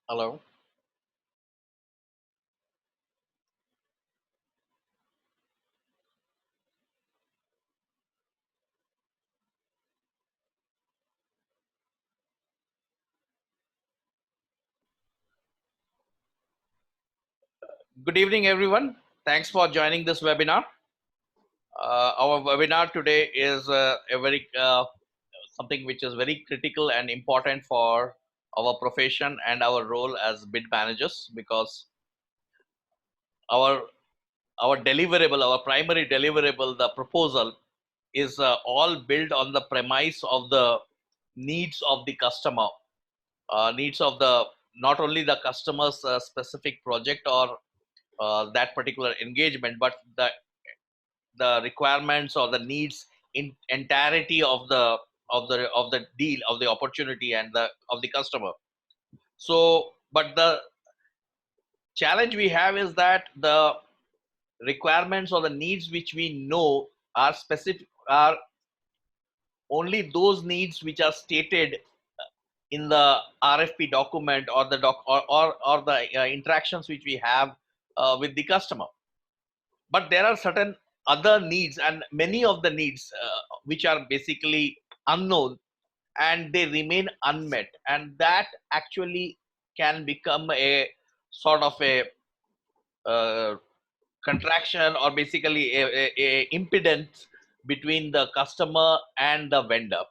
Hello. Good evening, everyone. Thanks for joining this webinar. Our webinar today is a very something which is very critical and important for our profession and our role as bid managers because our our deliverable, our primary deliverable, the proposal is all built on the premise of the needs of the customer, needs of the not only the customer's specific project or that particular engagement, but the requirements or the needs in entirety of the deal, of the opportunity, and the of the customer. So but the challenge we have is that the requirements or the needs which we know are specific, are only those needs which are stated in the RFP document or the or the interactions which we have with the customer. But there are certain other needs, and many of the needs which are basically unknown, and they remain unmet, and that actually can become a sort of a uh, contraction, or basically a impedance between the customer and the vendor.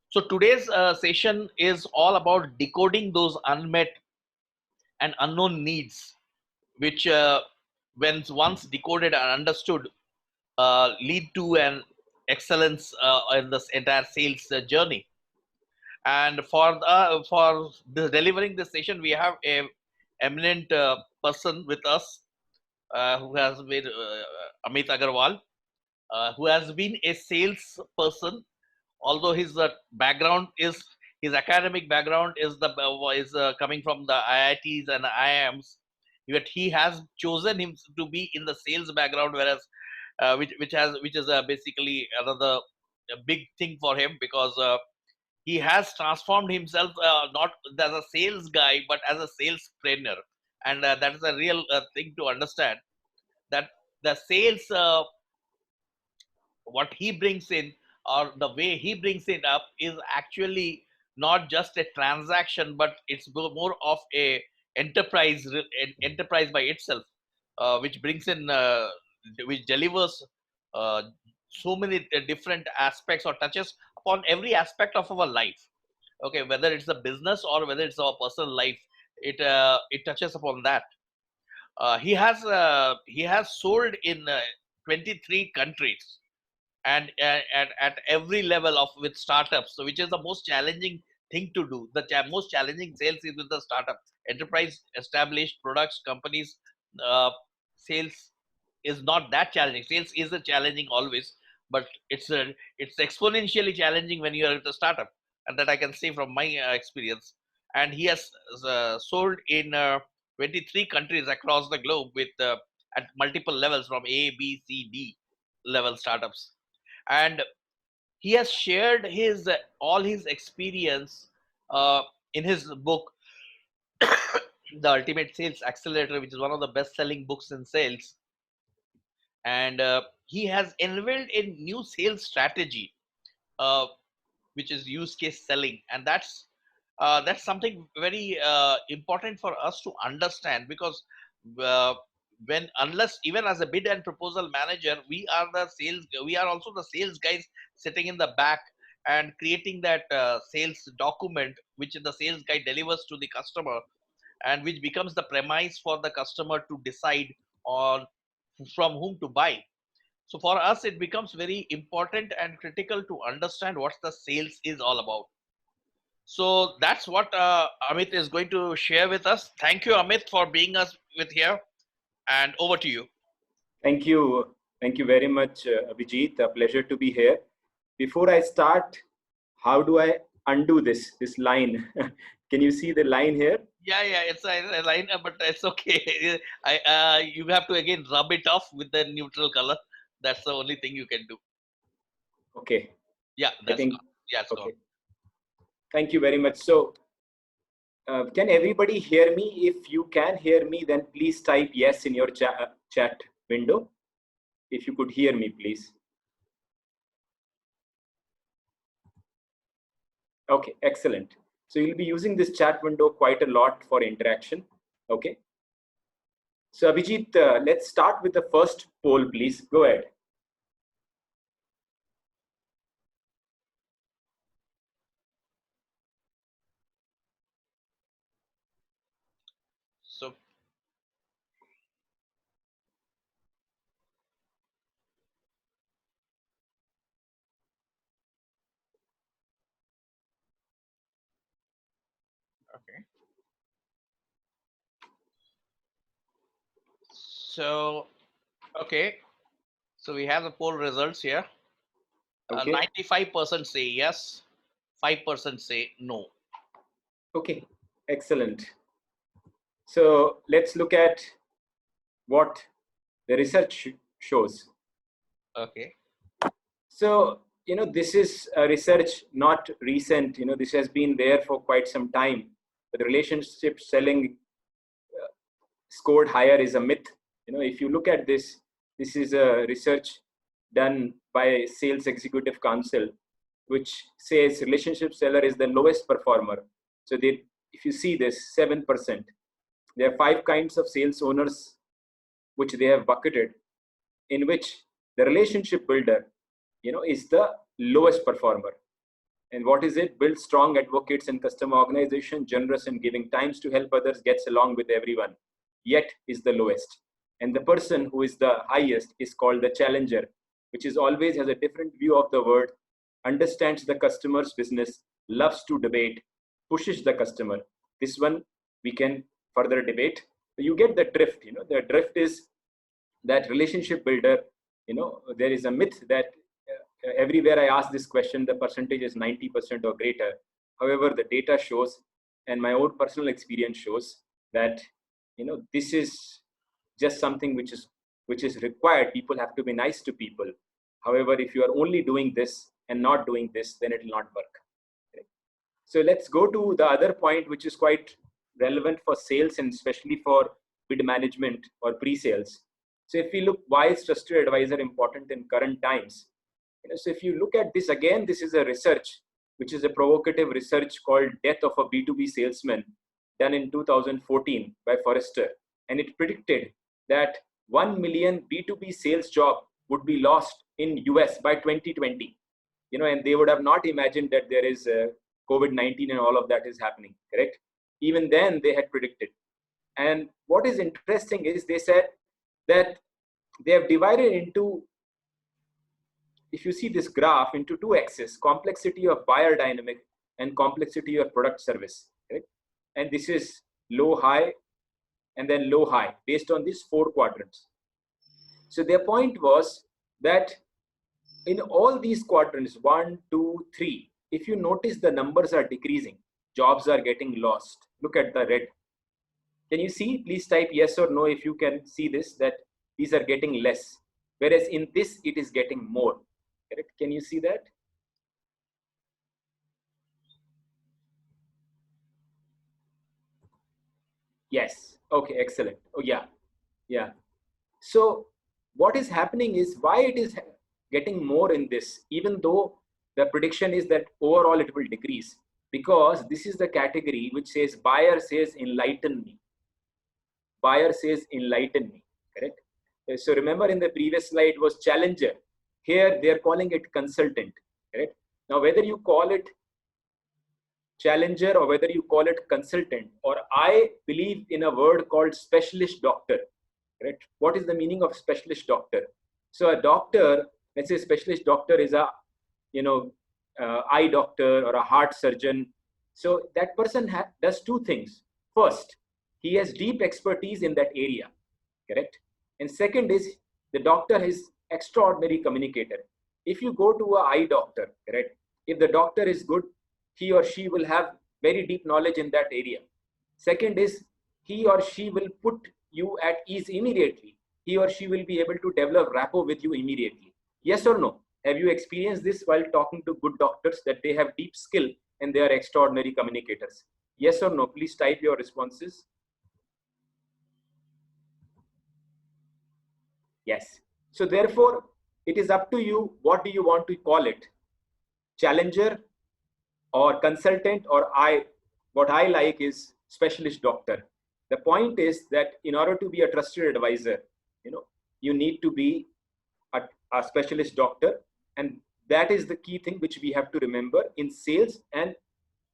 So today's session is all about decoding those unmet and unknown needs, which when once decoded and understood, lead to an excellence in this entire sales journey. And for delivering this session, we have a eminent person with us, who has been Amit Agarwal, who has been a sales person. Although his academic background is coming from the IITs and IIMs, yet he has chosen him to be in the sales background, whereas which is basically another big thing for him, because he has transformed himself, not as a sales guy but as a sales trainer. And that is a real thing to understand, that the sales, what he brings in, or the way he brings it up, is actually not just a transaction, but it's more of a enterprise, enterprise by itself, which brings in, which delivers uh, so many different aspects or touches upon every aspect of our life. Okay, whether it's a business or whether it's our personal life, it touches upon that. He has sold in 23 countries, and at every level of with startups, so which is the most challenging thing to do. The most challenging sales is with the startup. Enterprise, established products, companies, uh, sales is not that challenging. Sales is a challenging always, but it's exponentially challenging when you are at a startup, and that I can say from my experience. And he has sold in 23 countries across the globe, with at multiple levels, from A, B, C, D level startups. And he has shared his all his experience uh, in his book, The Ultimate Sales Accelerator, which is one of the best selling books in sales. And he has unveiled a new sales strategy, uh, which is use case selling. And that's something very important for us to understand, because uh, when unless even as a bid and proposal manager, we are also the sales guys sitting in the back and creating that sales document, which the sales guy delivers to the customer, and which becomes the premise for the customer to decide on from whom to buy. So for us, it becomes very important and critical to understand what the sales is all about. So that's what Amit is going to share with us. Thank you, Amit, for being us with here, and over to you. Thank you. Thank you very much, Abhijit. A pleasure to be here. Before I start, how do I undo this line? Can you see the line here? Yeah, yeah, it's a line, but it's okay. You have to again rub it off with the neutral color. That's the only thing you can do. Okay. Yeah, I that's think, gone. Yeah, it's gone. okay. Thank you very much. So Can everybody hear me? If you can hear me, then please type yes in your chat window. If you could hear me, please. Okay, excellent. So you'll be using this chat window quite a lot for interaction. Okay. So Abhijit, let's start with the first poll, please. Go ahead. So okay. So okay. So we have the poll results here. Okay. 95% say yes, 5% say no. Okay, excellent. So let's look at what the research shows. Okay. So, this is a research not recent, this has been there for quite some time. But relationship selling scored higher is a myth. If you look at this, this is a research done by Sales Executive Council, which says relationship seller is the lowest performer. So if you see this, 7%. There are 5 kinds of sales owners which they have bucketed, in which the relationship builder, is the lowest performer. And what is it? Build strong advocates and customer organization, generous in giving times to help others, gets along with everyone, yet is the lowest. And the person who is the highest is called the challenger, which is always has a different view of the word, understands the customer's business, loves to debate, pushes the customer. This one we can further debate. You get the drift. The drift is that relationship builder. There is a myth that everywhere I ask this question, the percentage is 90% or greater. However, the data shows, and my own personal experience shows, that this is just something which is required. People have to be nice to people. However, if you are only doing this and not doing this, then it will not work. Okay? So let's go to the other point, which is quite relevant for sales and especially for bid management or pre-sales. So if we look, why is trusted advisor important in current times? So if you look at this again, this is a research, which is a provocative research called Death of a B2B Salesman, done in 2014 by Forrester. And it predicted that 1 million B2B sales job would be lost in US by 2020. And they would have not imagined that there is COVID-19 and all of that is happening, correct? Even then they had predicted. And what is interesting is they said that they have divided into, if you see this graph, into 2 axes, complexity of buyer dynamic and complexity of product service, correct? And this is low, high, and then low, high, based on these 4 quadrants. So their point was that in all these quadrants, 1, 2, 3, if you notice the numbers are decreasing, jobs are getting lost. Look at the red. Can you see? Please type yes or no if you can see this, that these are getting less. Whereas in this, it is getting more. Correct? Can you see that? Yes. Okay, excellent. Oh, yeah. Yeah. So what is happening is, why it is getting more in this, even though the prediction is that overall it will decrease, because this is the category which says buyer says enlighten me. Buyer says enlighten me, correct? So remember in the previous slide was challenger. Here they are calling it consultant, correct? Now whether you call it challenger or whether you call it consultant, or I believe in a word called specialist doctor, correct? What is the meaning of specialist doctor? So a doctor, let's say specialist doctor is a, eye doctor or a heart surgeon. So that person does 2 things. First, he has deep expertise in that area, correct? And second is, the doctor is extraordinary communicator. If you go to a eye doctor, correct? If the doctor is good, he or she will have very deep knowledge in that area. Second is, he or she will put you at ease immediately. He or she will be able to develop rapport with you immediately. Yes or no? Have you experienced this while talking to good doctors, that they have deep skill and they are extraordinary communicators? Yes or no? Please type your responses. Yes. So therefore, it is up to you. What do you want to call it? Challenger or consultant, or what I like is specialist doctor. The point is that in order to be a trusted advisor, you need to be a specialist doctor. And that is the key thing which we have to remember in sales, and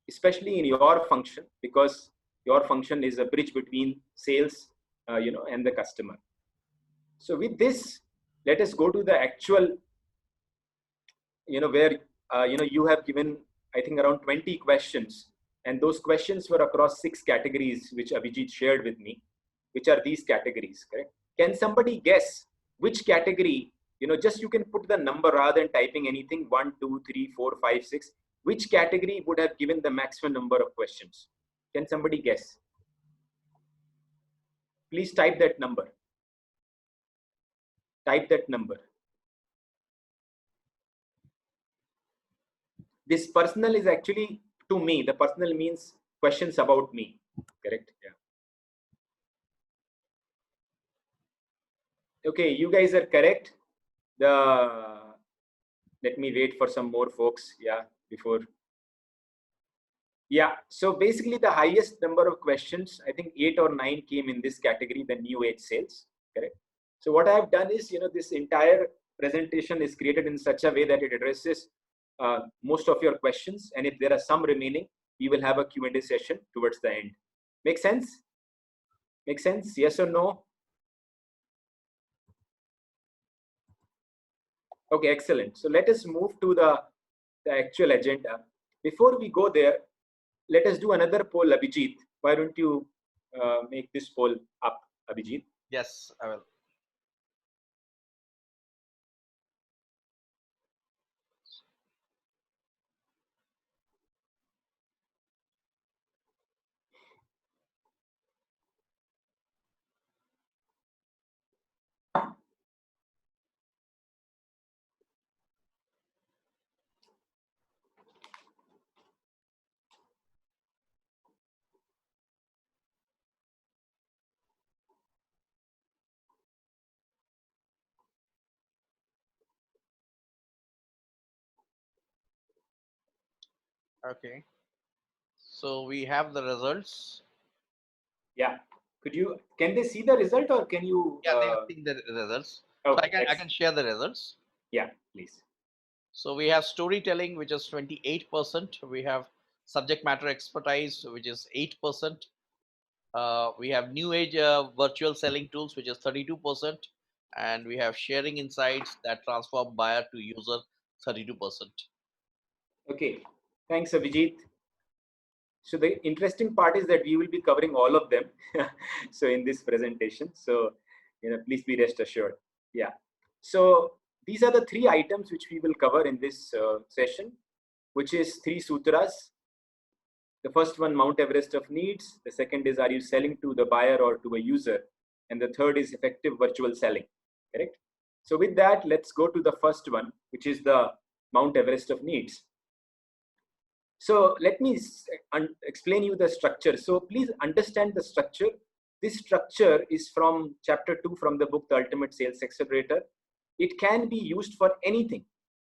especially in your function, because your function is a bridge between sales, and the customer. So with this, let us go to the actual, where, you have given, I think, around 20 questions. And those questions were across 6 categories, which Abhijit shared with me, which are these categories, correct? Can somebody guess which category, just you can put the number rather than typing anything, 1, 2, 3, 4, 5, 6, which category would have given the maximum number of questions? Can somebody guess? Please type that number. Type that number. This personal is actually to me. The personal means questions about me, correct? Yeah. Okay, you guys are correct. Let me wait for some more folks. Yeah, before. Yeah, so basically the highest number of questions, I think 8 or 9 came in this category, the new age sales, correct? So what I have done is, this entire presentation is created in such a way that it addresses most of your questions. And if there are some remaining, we will have a Q&A session towards the end. Make sense? Make sense? Yes or no? Okay, excellent. So let us move to the actual agenda. Before we go there, let us do another poll, Abhijit. Why don't you make this poll up, Abhijit? Yes, I will. Okay. So we have the results. Yeah. Can they see the result, or can you? Yeah, they have seen the results. Okay, So I can share the results. Yeah, please. So we have storytelling, which is 28%. We have subject matter expertise, which is 8%. We have new age virtual selling tools, which is 32%. And we have sharing insights that transform buyer to user, 32%. Okay, thanks, Abhijit. So the interesting part is that we will be covering all of them. So in this presentation, so please be rest assured. Yeah. So these are the 3 items which we will cover in this session, which is 3 sutras. The first one, Mount Everest of needs. The second is, are you selling to the buyer or to a user? And the third is effective virtual selling. Correct? So with that, let's go to the first one, which is the Mount Everest of needs. So let me explain you the structure. So please understand the structure. This structure is from chapter 2 from the book, The Ultimate Sales Accelerator. It can be used for anything.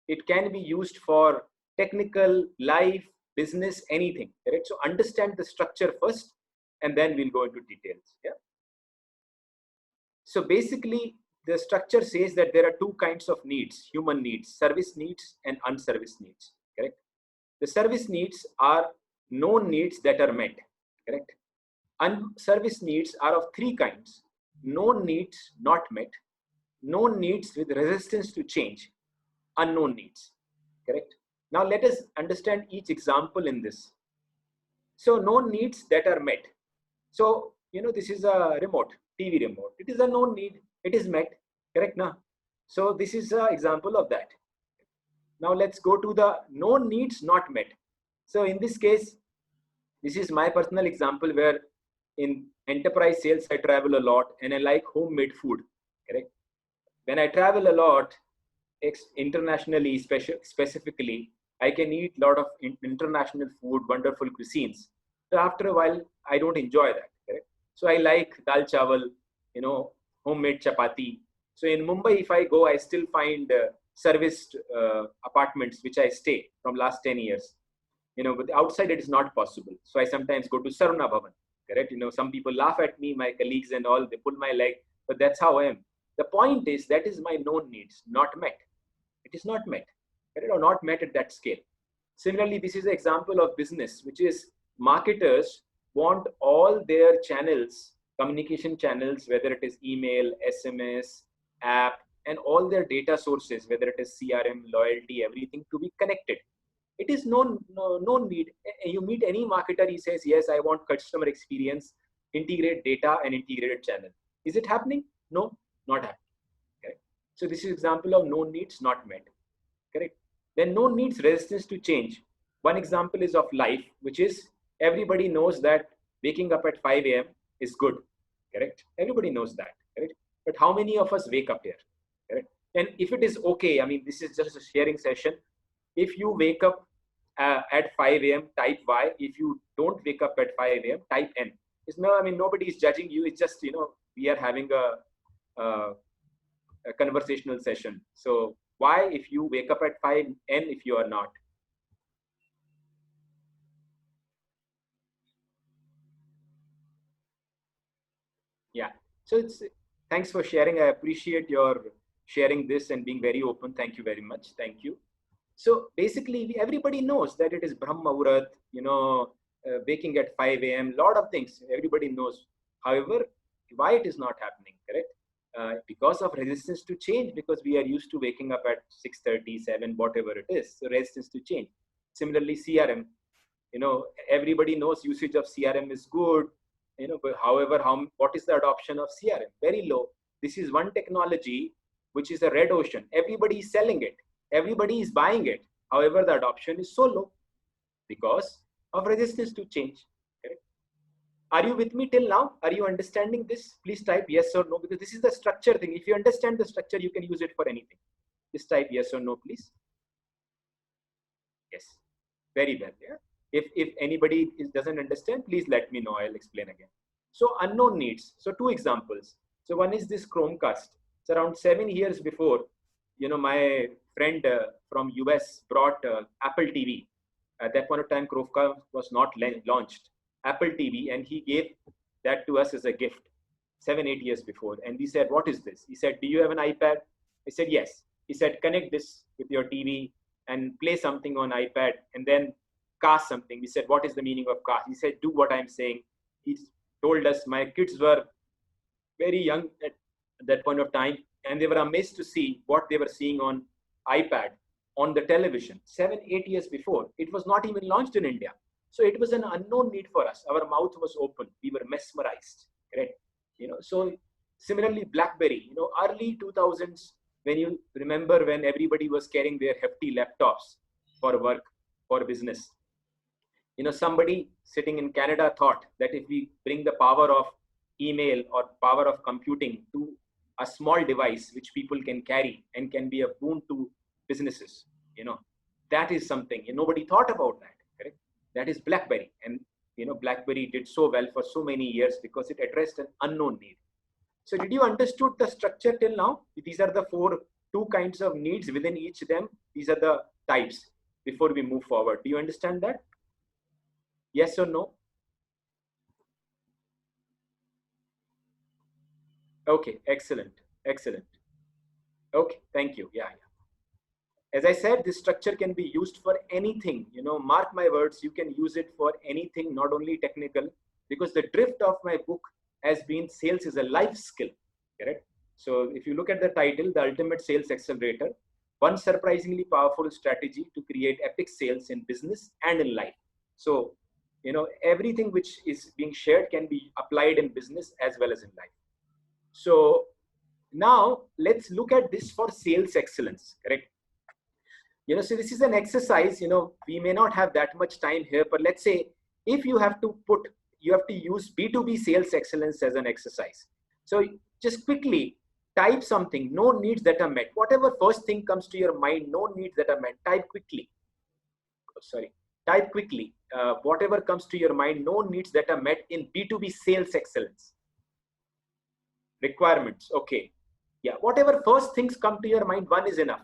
It can be used for technical, life, business, anything. Correct? So understand the structure first, and then we'll go into details. Yeah. So basically, the structure says that there are 2 kinds of needs: human needs, service needs, and unserviced needs. Correct? The service needs are known needs that are met, correct? Unserviced needs are of 3 kinds: known needs not met, known needs with resistance to change, unknown needs, correct? Now let us understand each example in this. So known needs that are met. So, this is a remote, TV remote. It is a known need. It is met, correct now? So this is an example of that. Now let's go to the known needs not met. So in this case, this is my personal example where in enterprise sales, I travel a lot and I like homemade food, correct? When I travel a lot, internationally, specifically, I can eat a lot of international food, wonderful cuisines. So after a while, I don't enjoy that. Correct? So I like dal chawal, homemade chapati. So in Mumbai, if I go, I still find serviced apartments which I stay from last 10 years. But outside it is not possible. So I sometimes go to Saruna Bhavan. Correct? Some people laugh at me, my colleagues and all, they pull my leg, but that's how I am. The point is that is my known needs, not met. It is not met, correct? Or not met at that scale. Similarly, this is an example of business, which is marketers want all their channels, communication channels, whether it is email, SMS, app, and all their data sources, whether it is CRM, loyalty, everything to be connected. It is no need. You meet any marketer, he says, yes, I want customer experience, integrate data and integrated channel. Is it happening? No, not happening. Correct? So this is an example of known needs not met. Correct? Then known needs resistance to change. One example is of life, which is everybody knows that waking up at 5 a.m. is good. Correct? Everybody knows that. Correct? But how many of us wake up here? Correct? And if it is okay, I mean, this is just a sharing session. If you wake up at 5 a.m., type Y. If you don't wake up at 5 a.m., type N. Nobody is judging you. It's just, we are having a conversational session. So why if you wake up at 5, N if you are not? Yeah. So thanks for sharing. I appreciate your sharing this and being very open. Thank you very much. Thank you. So basically, everybody knows that it is Brahma Muhurat, waking at 5 a.m., lot of things, everybody knows. However, why it is not happening, correct? Because of resistance to change, because we are used to waking up at 6:30, 7, whatever it is. So resistance to change. Similarly, CRM, everybody knows usage of CRM is good, but however, what is the adoption of CRM? Very low. This is one technology which is a red ocean. Everybody is selling it. Everybody is buying it. However, the adoption is so low because of resistance to change. Correct? Are you with me till now? Are you understanding this? Please type yes or no, because this is the structure thing. If you understand the structure, you can use it for anything. Just type yes or no, please. Yes. Very well. Yeah. If anybody doesn't understand, please let me know. I'll explain again. So unknown needs. So two examples. So one is this Chromecast. It's around 7 years before, my friend from US brought Apple TV. At that point of time, Chromecast was not launched. Apple TV, and he gave that to us as a gift 7, 8 years before. And we said, what is this? He said, do you have an iPad? I said, yes. He said, connect this with your TV and play something on iPad and then cast something. We said, what is the meaning of cast? He said, do what I'm saying. He told us my kids were very young at that point of time, and they were amazed to see what they were seeing on iPad on the television 7, 8 years before. It was not even launched in India. So it was an unknown need for us. Our mouth was open. We were mesmerized. Right? So similarly, BlackBerry, early 2000s, when you remember when everybody was carrying their hefty laptops for work, for business. Somebody sitting in Canada thought that if we bring the power of email or power of computing to a small device which people can carry and can be a boon to businesses, that is something. Nobody thought about that. Correct? That is BlackBerry. And, BlackBerry did so well for so many years because it addressed an unknown need. So did you understood the structure till now? These are the two kinds of needs within each of them. These are the types before we move forward. Do you understand that? Yes or no? Okay, excellent. Excellent. Okay, thank you. Yeah. As I said, this structure can be used for anything. Mark my words, you can use it for anything, not only technical, because the drift of my book has been sales is a life skill. Correct? So if you look at the title, The Ultimate Sales Accelerator, one surprisingly powerful strategy to create epic sales in business and in life. So, everything which is being shared can be applied in business as well as in life. So now let's look at this for sales excellence, correct? So this is an exercise, we may not have that much time here, but let's say if you have to use B2B sales excellence as an exercise. So just quickly type something, no needs that are met. Whatever first thing comes to your mind, no needs that are met, type quickly. Type quickly. whatever comes to your mind, known needs that are met in B2B sales excellence. Requirements, okay. Yeah, whatever first things come to your mind, one is enough.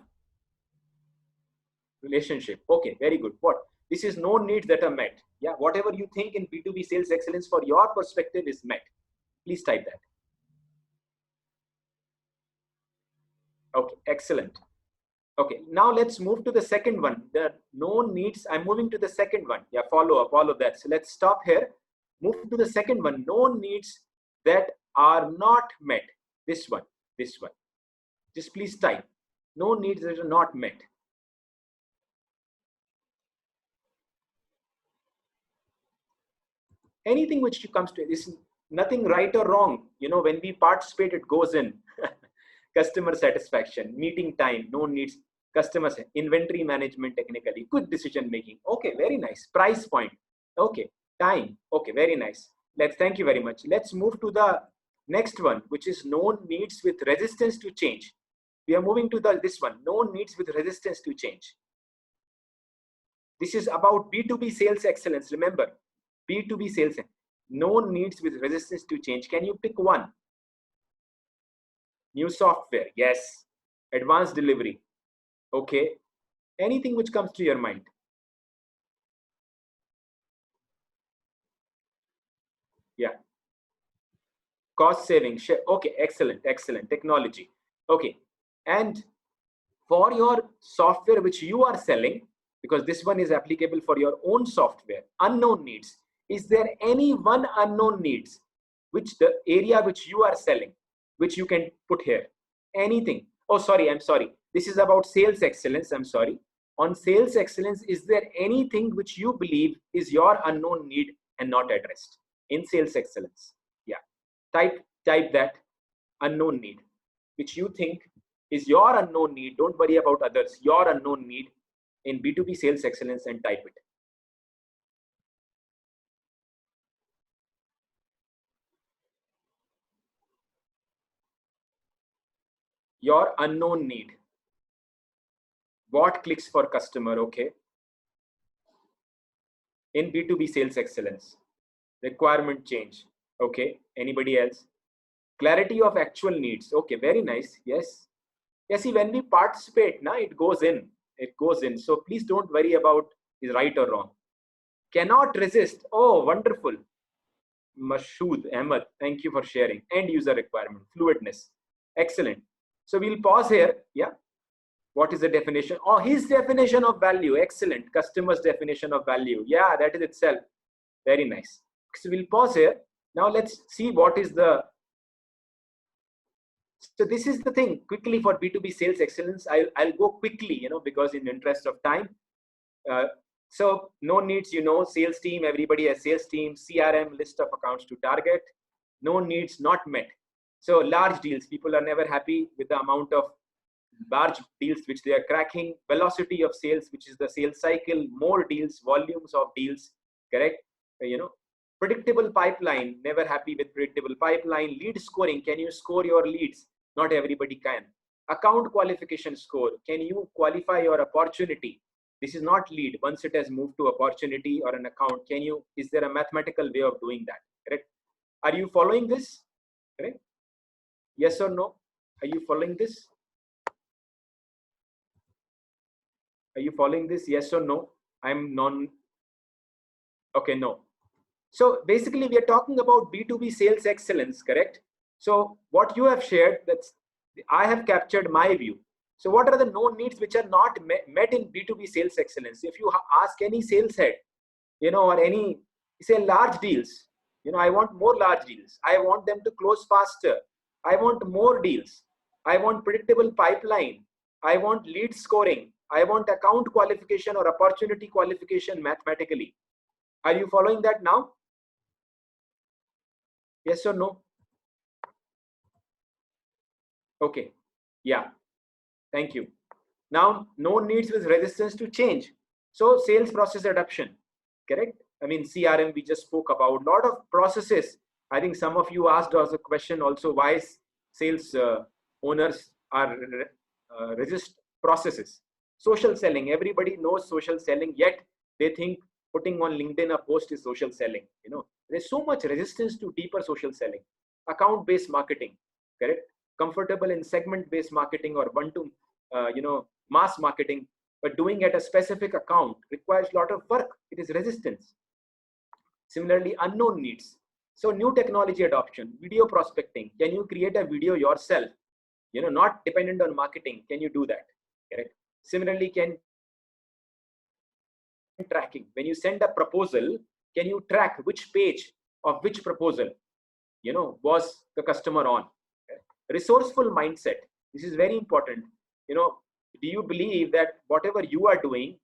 Relationship, okay, very good. What? This is known needs that are met. Yeah, whatever you think in B2B sales excellence for your perspective is met. Please type that. Okay, excellent. Okay, now let's move to the second one. The known needs, I'm moving to the second one. Yeah, follow up all of that. So let's stop here. Move to the second one. Known needs that are not met. This one, this one. Just please type. Known needs that are not met. Anything which comes to this, nothing right or wrong. You know, when we participate, it goes in. Customer satisfaction, meeting time, known needs, customers, inventory management, technically, good decision making. Okay, very nice. Price point. Okay, time. Okay, very nice. Thank you very much. Let's move to the next one, which is known needs with resistance to change. We are moving to this one, known needs with resistance to change. This is about B2B sales excellence. Remember, B2B sales, known needs with resistance to change. Can you pick one? New software, yes. Advanced delivery, okay. Anything which comes to your mind. Yeah. Cost saving, okay, excellent, excellent. Technology, okay. And for your software which you are selling, because this one is applicable for your own software, unknown needs. Is there any one unknown needs which the area which you are selling, which you can put here? Anything? Oh, sorry, I'm sorry. This is about sales excellence. I'm sorry. On sales excellence, is there anything which you believe is your unknown need and not addressed in sales excellence? Yeah. Type that unknown need, which you think is your unknown need. Don't worry about others. Your unknown need in B2B sales excellence, and type it. Your unknown need. What clicks for customer? Okay. In B2B sales excellence. Requirement change. Okay. Anybody else? Clarity of actual needs. Okay. Very nice. Yes. Yeah, see, when we participate, now it goes in. It goes in. So please don't worry about is right or wrong. Cannot resist. Oh, wonderful. Mashood Ahmed, thank you for sharing. End user requirement. Fluidness. Excellent. So we'll pause here. Yeah. What is the definition? Oh, his definition of value. Excellent. Customer's definition of value. Yeah, that is itself. Very nice. So we'll pause here. Now let's see what is the. So this is the thing quickly for B2B sales excellence. I'll go quickly, you know, because in the interest of time. So no needs, you know, sales team, everybody has sales team, CRM, list of accounts to target. No needs not met. So large deals, people are never happy with the amount of large deals which they are cracking. Velocity of sales, which is the sales cycle, more deals, volumes of deals, correct? You know, predictable pipeline, never happy with predictable pipeline. Lead scoring, can you score your leads? Not everybody can. Account qualification score, can you qualify your opportunity? This is not lead. Once it has moved to opportunity or an account, is there a mathematical way of doing that? Correct? Are you following this? Correct? Yes or no? Are you following this? Are you following this? Yes or no? I'm non. Okay, no. So basically we are talking about B2B sales excellence, correct? So what you have shared, I have captured my view. So what are the known needs which are not met in B2B sales excellence? If you ask any sales head, you know, or any, say large deals, you know, I want more large deals. I want them to close faster. I want more deals. I want predictable pipeline. I want lead scoring. I want account qualification or opportunity qualification mathematically. Are you following that now? Yes or no? Okay. Yeah. Thank you. Now, no needs with resistance to change. So sales process adoption, correct? I mean, CRM, we just spoke about a lot of processes. I think some of you asked us a question also, why sales owners are resist processes. Social selling, everybody knows social selling, yet they think putting on LinkedIn a post is social selling. You know, there's so much resistance to deeper social selling. Account-based marketing, correct? Comfortable in segment-based marketing or one-to, mass marketing, but doing at a specific account requires a lot of work. It is resistance. Similarly, unknown needs. So new technology adoption, video prospecting. Can you create a video yourself? You know, not dependent on marketing. Can you do that? Correct. Similarly, can tracking. When you send a proposal, can you track which page of which proposal, you know, was the customer on? Okay. Resourceful mindset. This is very important. You know, do you believe that whatever you are doing,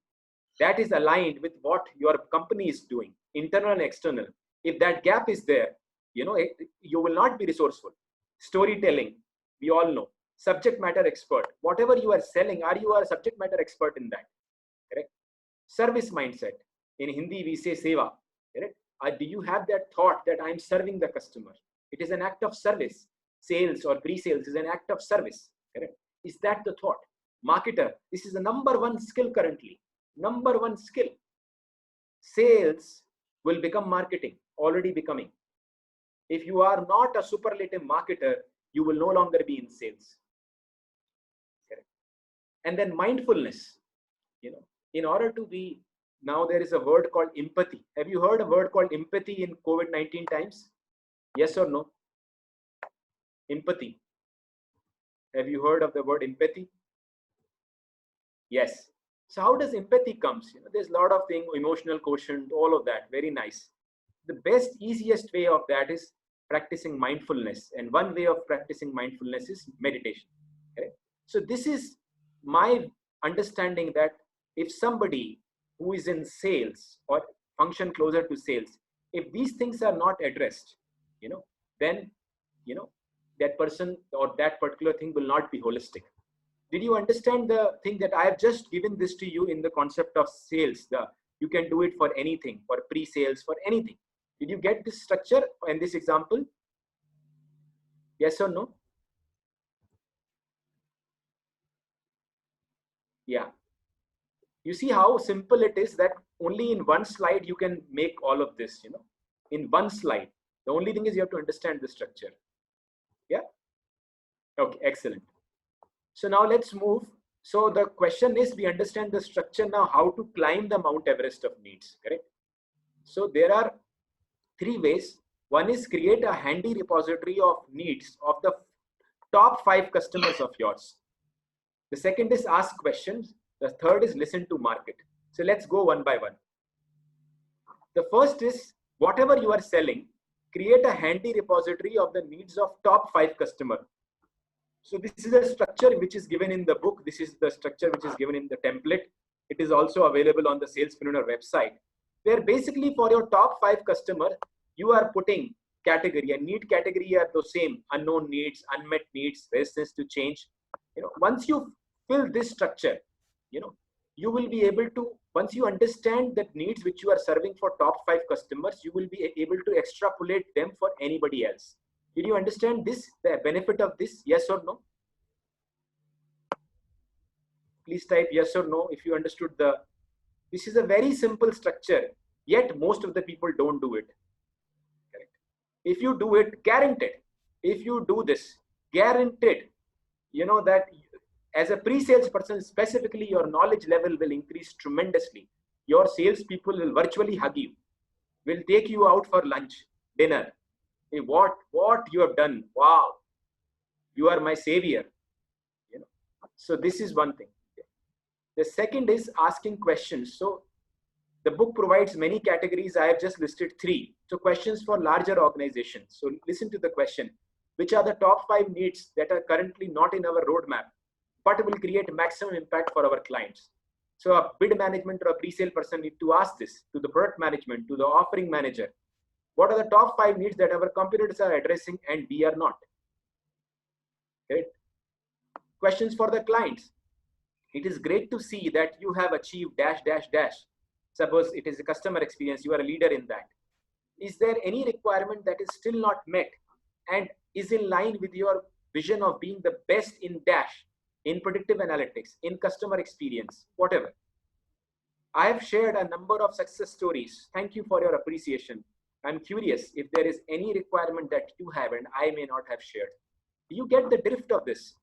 that is aligned with what your company is doing, internal and external? If that gap is there, you know, you will not be resourceful. Storytelling, we all know. Subject matter expert. Whatever you are selling, are you a subject matter expert in that? Correct. Service mindset. In Hindi, we say seva. Correct. Do you have that thought that I'm serving the customer? It is an act of service. Sales or pre-sales is an act of service. Correct. Is that the thought? Marketer. This is the number one skill currently. Number one skill. Sales will become marketing. Already becoming. If you are not a superlative marketer, you will no longer be in sales. Correct. And then mindfulness. You know, in order to be, now there is a word called empathy. Have you heard a word called empathy in COVID-19 times? Yes or no? Empathy. Have you heard of the word empathy? Yes. So how does empathy comes? You know, there's a lot of things, emotional quotient, all of that. Very nice. The best, easiest way of that is practicing mindfulness. And one way of practicing mindfulness is meditation. Okay? So this is my understanding that if somebody who is in sales or function closer to sales, if these things are not addressed, you know, then, you know, that person or that particular thing will not be holistic. Did you understand the thing that I have just given this to you in the concept of sales? You can do it for anything, for pre-sales, for anything. Did you get this structure in this example? Yes or no? Yeah. You see how simple it is that only in one slide you can make all of this, you know, in one slide. The only thing is you have to understand the structure. Yeah. Okay, excellent. So now let's move. So the question is, we understand the structure now, how to climb the Mount Everest of needs, correct? So there are three ways. One is create a handy repository of needs of the top 5 customers of yours. The second is ask questions. The third is listen to market. So let's go one by one. The first is, whatever you are selling, create a handy repository of the needs of top 5 customers. So this is a structure which is given in the book. This is the structure which is given in the template. It is also available on the Salespreneur website, where basically for your top 5 customers, you are putting category, and need category are the same: unknown needs, unmet needs, resistance to change. You know, once you fill this structure, you know, you will be able to, once you understand that needs which you are serving for top 5 customers, you will be able to extrapolate them for anybody else. Did you understand this, the benefit of this? Yes or no? Please type yes or no if you understood this is a very simple structure, yet most of the people don't do it. Correct. If you do it, guaranteed. If you do this, guaranteed, you know that as a pre-sales person, specifically, your knowledge level will increase tremendously. Your salespeople will virtually hug you, will take you out for lunch, dinner. Hey, what you have done? Wow, you are my savior. You know. So this is one thing. The second is asking questions. So the book provides many categories. I have just listed 3. So questions for larger organizations. So listen to the question: which are the top 5 needs that are currently not in our roadmap, but will create maximum impact for our clients? So a bid management or a pre-sale person need to ask this to the product management, to the offering manager. What are the top 5 needs that our competitors are addressing and we are not? Okay. Questions for the clients. It is great to see that you have achieved dash, dash, dash. Suppose it is a customer experience, you are a leader in that. Is there any requirement that is still not met and is in line with your vision of being the best in dash, in predictive analytics, in customer experience, whatever? I have shared a number of success stories. Thank you for your appreciation. I'm curious if there is any requirement that you have and I may not have shared. Do you get the drift of this?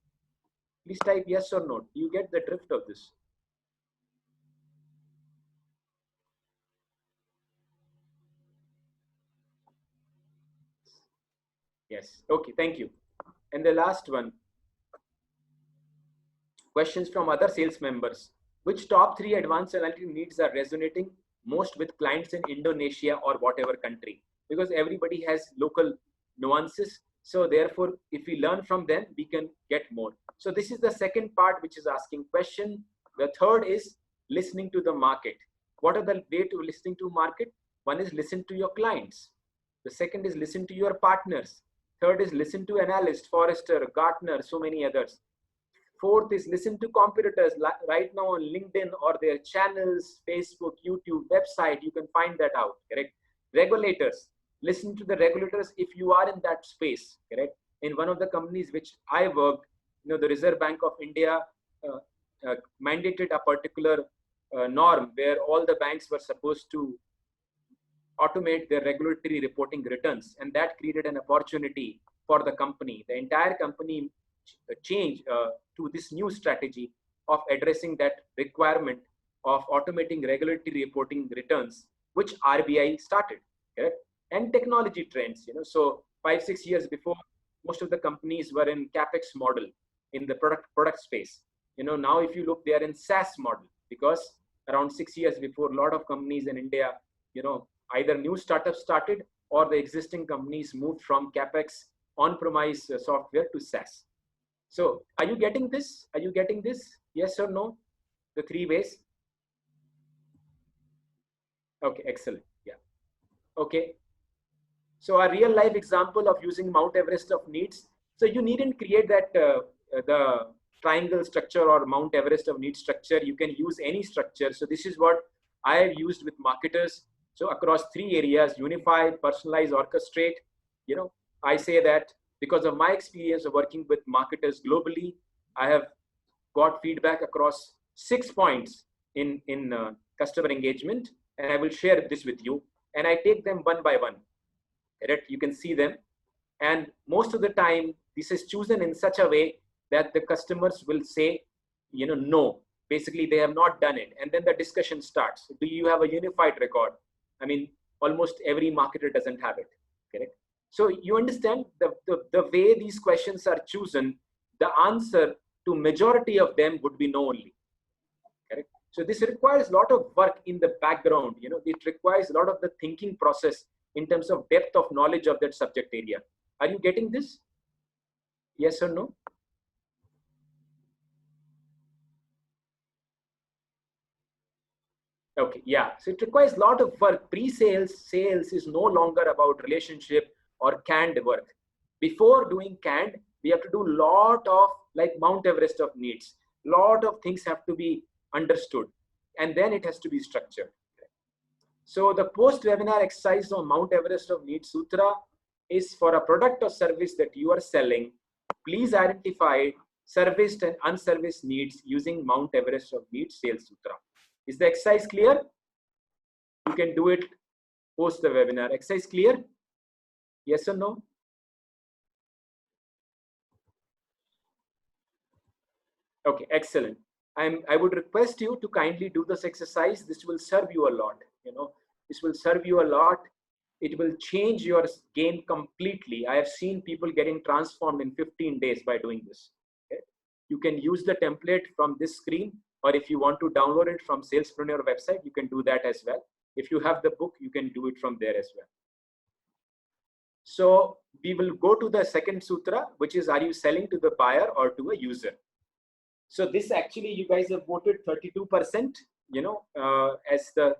Please type yes or no. Do you get the drift of this? Yes. Okay, thank you. And the last one, questions from other sales members. Which top 3 advanced analytic needs are resonating most with clients in Indonesia or whatever country? Because everybody has local nuances. So therefore, if we learn from them, we can get more. So this is the second part, which is asking question. The third is listening to the market. What are the way to listening to market? One is listen to your clients. The second is listen to your partners. Third is listen to analysts, Forrester, Gartner, so many others. Fourth is listen to competitors right now on LinkedIn or their channels, Facebook, YouTube, website. You can find that out, correct? Regulators, listen to the regulators if you are in that space, correct? In one of the companies which I worked, the Reserve Bank of India mandated a particular norm where all the banks were supposed to automate their regulatory reporting returns, and that created an opportunity for the company. The entire company changed to this new strategy of addressing that requirement of automating regulatory reporting returns, which RBI started, correct? And technology trends, so 5-6 years before, most of the companies were in capex model in the product space. Now if you look, they are in SaaS model, because around 6 years before, a lot of companies in India, either new startups started or the existing companies moved from capex on-premise software to SaaS. So are you getting this? Are you getting this? Yes or no? The 3 ways? Okay, excellent. Yeah. Okay. So a real life example of using Mount Everest of needs. So you needn't create that the triangle structure or Mount Everest of needs structure. You can use any structure. So this is what I have used with marketers. So across 3 areas: unify, personalize, orchestrate. I say that because of my experience of working with marketers globally, I have got feedback across 6 points in customer engagement, and I will share this with you. And I take them one by one. Right? You can see them, and most of the time, this is chosen in such a way that the customers will say, no. Basically, they have not done it, and then the discussion starts. Do you have a unified record? I mean, almost every marketer doesn't have it, correct? So you understand the way these questions are chosen, the answer to majority of them would be no only, correct? So this requires a lot of work in the background. It requires a lot of the thinking process in terms of depth of knowledge of that subject area. Are you getting this? Yes or no? Okay, yeah. So it requires a lot of work. Pre-sales, sales is no longer about relationship or canned work. Before doing canned, we have to do a lot of, like Mount Everest of needs. Lot of things have to be understood, and then it has to be structured. So the post-webinar exercise on Mount Everest of Needs Sutra is for a product or service that you are selling. Please identify serviced and unserviced needs using Mount Everest of Needs Sales Sutra. Is the exercise clear? You can do it post the webinar. Exercise clear? Yes or no? Okay, excellent. I would request you to kindly do this exercise. This will serve you a lot. This will serve you a lot. It will change your game completely. I have seen people getting transformed in 15 days by doing this. Okay? You can use the template from this screen, or if you want to download it from Salespreneur website, you can do that as well. If you have the book, you can do it from there as well. So we will go to the second sutra, which is, are you selling to the buyer or to a user? So this actually, you guys have voted 32%, as the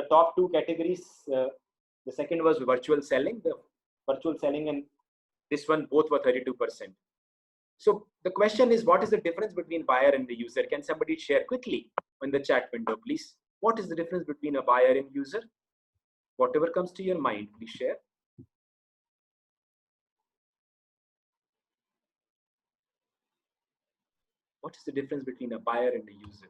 top 2 categories. The second was virtual selling. The virtual selling and this one, both were 32%. So the question is, what is the difference between buyer and the user? Can somebody share quickly in the chat window, please? What is the difference between a buyer and user? Whatever comes to your mind, please share. What is the difference between a buyer and a user?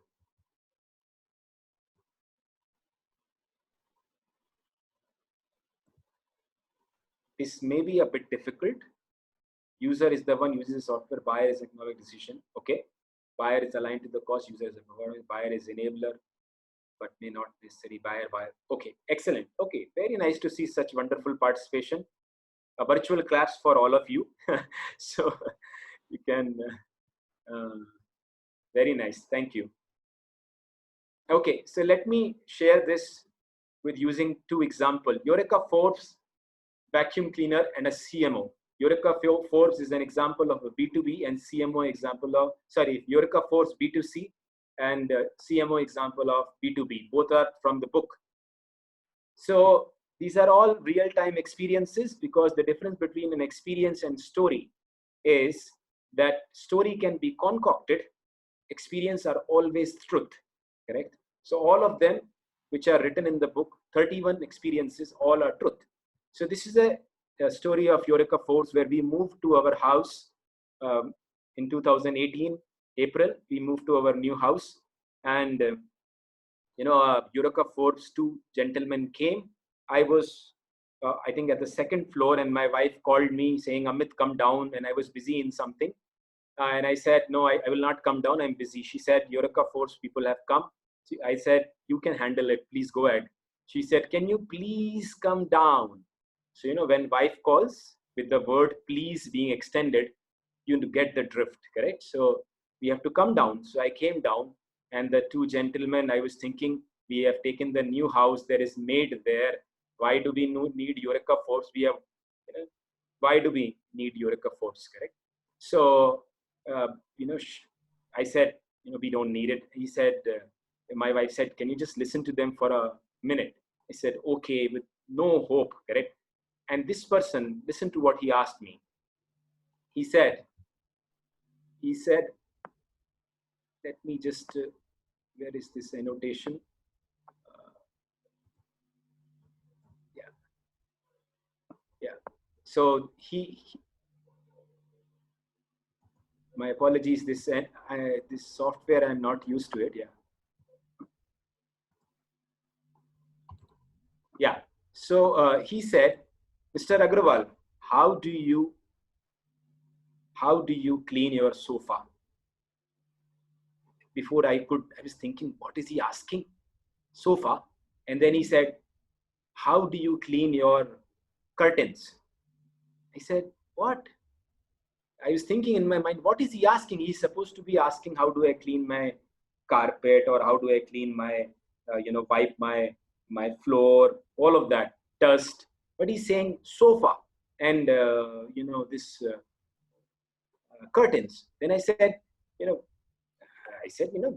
this may be a bit difficult. User is the one uses the software, buyer is economic decision. Okay. Buyer is aligned to the cost, user is a performance, buyer is enabler, but may not necessarily buyer. Okay, excellent. Okay, very nice to see such wonderful participation. A virtual claps for all of you. So you can, very nice, thank you. Okay, so let me share this with using two examples. Eureka Forbes vacuum cleaner and a CMO. Eureka Forbes is an example of a B2B and CMO example of, sorry, Eureka Forbes B2C and CMO example of B2B. Both are from the book. So these are all real-time experiences, because the difference between an experience and story is that story can be concocted. Experience are always truth, correct? So all of them which are written in the book, 31 experiences, all are truth. So this is a story of Eureka Forbes, where we moved to our house in 2018, April. We moved to our new house, and Eureka Forbes, two gentlemen came. I was, I think, at the second floor, and my wife called me saying, Amit, come down. And I was busy in something. And I said, no, I will not come down. I'm busy. She said, Eureka Forbes people have come. I said, you can handle it. Please go ahead. She said, can you please come down? So, when wife calls with the word please being extended, you get the drift, correct? So we have to come down. So I came down, and the two gentlemen, I was thinking, we have taken the new house. There is maid there. Why do we need Eureka Forbes? We have, why do we need Eureka Forbes, correct? So, I said, we don't need it. He said, my wife said, can you just listen to them for a minute? I said, okay, with no hope, correct? And this person, listen to what he asked me. He said, let me just, where is this annotation? Yeah. So my apologies, this software, I'm not used to it. Yeah. So he said, Mr. Agrawal, how do you clean your sofa? Before I was thinking, what is he asking? Sofa. And then he said, how do you clean your curtains? I said, what? I was thinking in my mind, what is he asking? He's supposed to be asking, how do I clean my carpet, or how do I clean my, wipe my floor, all of that, dust. But he's saying sofa and, this curtains. Then I said,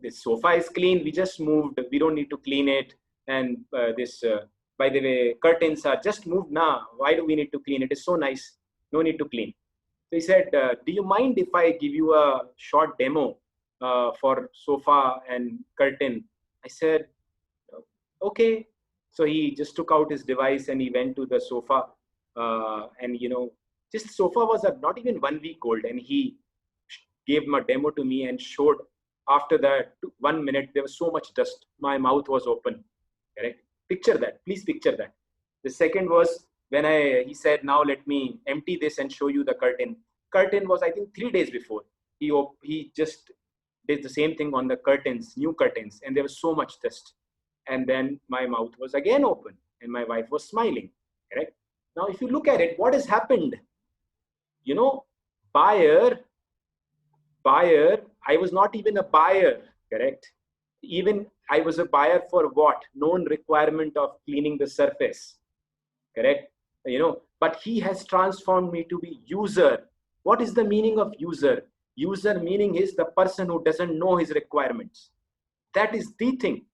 this sofa is clean. We just moved. We don't need to clean it. And by the way, curtains are just moved now. Why do we need to clean it? It's so nice. No need to clean. So he said, do you mind if I give you a short demo for sofa and curtain? I said, okay. So he just took out his device and he went to the sofa. And, this sofa was not even 1 week old. And he gave him a demo to me and showed. After that 1 minute, there was so much dust. My mouth was open. Correct? Picture that. Please picture that. The second was when he said, now let me empty this and show you the curtain. Curtain was, I think, 3 days before. He just did the same thing on the curtains, new curtains, and there was so much dust. And then my mouth was again open and my wife was smiling. Correct? Now, if you look at it, what has happened? Buyer, I was not even a buyer, correct? Even I was a buyer for what? Known requirement of cleaning the surface, correct? But he has transformed me to be user. What is the meaning of user? User meaning is the person who doesn't know his requirements. That is the thing.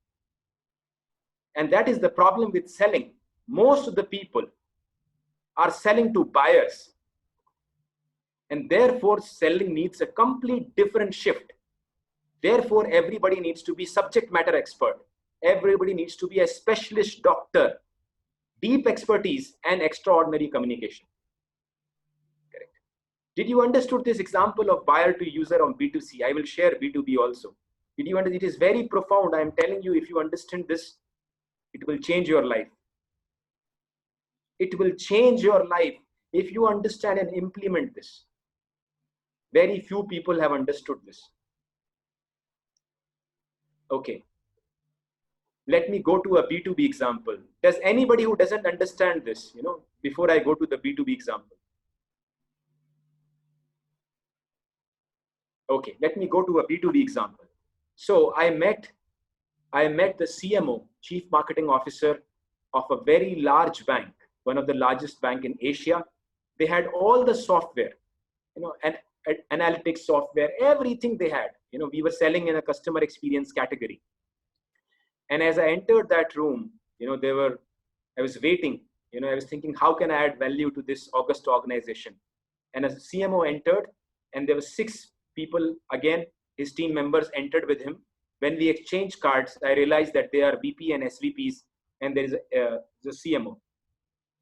And that is the problem with selling. Most of the people are selling to buyers. And therefore, selling needs a complete different shift. Therefore, everybody needs to be subject matter expert. Everybody needs to be a specialist doctor, deep expertise, and extraordinary communication. Correct. Did you understood this example of buyer to user on B2C? I will share B2B also. Did you understand? It is very profound. I am telling you, if you understand this, it will change your life. It will change your life. if you understand and implement this. Very few people have understood this. Okay. Let me go to a B2B example. Does anybody who doesn't understand this, before I go to the B2B example? Okay, let me go to a B2B example. So I met the CMO, Chief Marketing Officer of a very large bank, one of the largest bank in Asia. They had all the software, and analytics software, everything they had. We were selling in a customer experience category. And as I entered that room, I was waiting, I was thinking, how can I add value to this august organization? And as CMO entered, and there were 6 people, again, his team members entered with him. When we exchanged cards, I realized that they are VP and SVPs, and there is the CMO.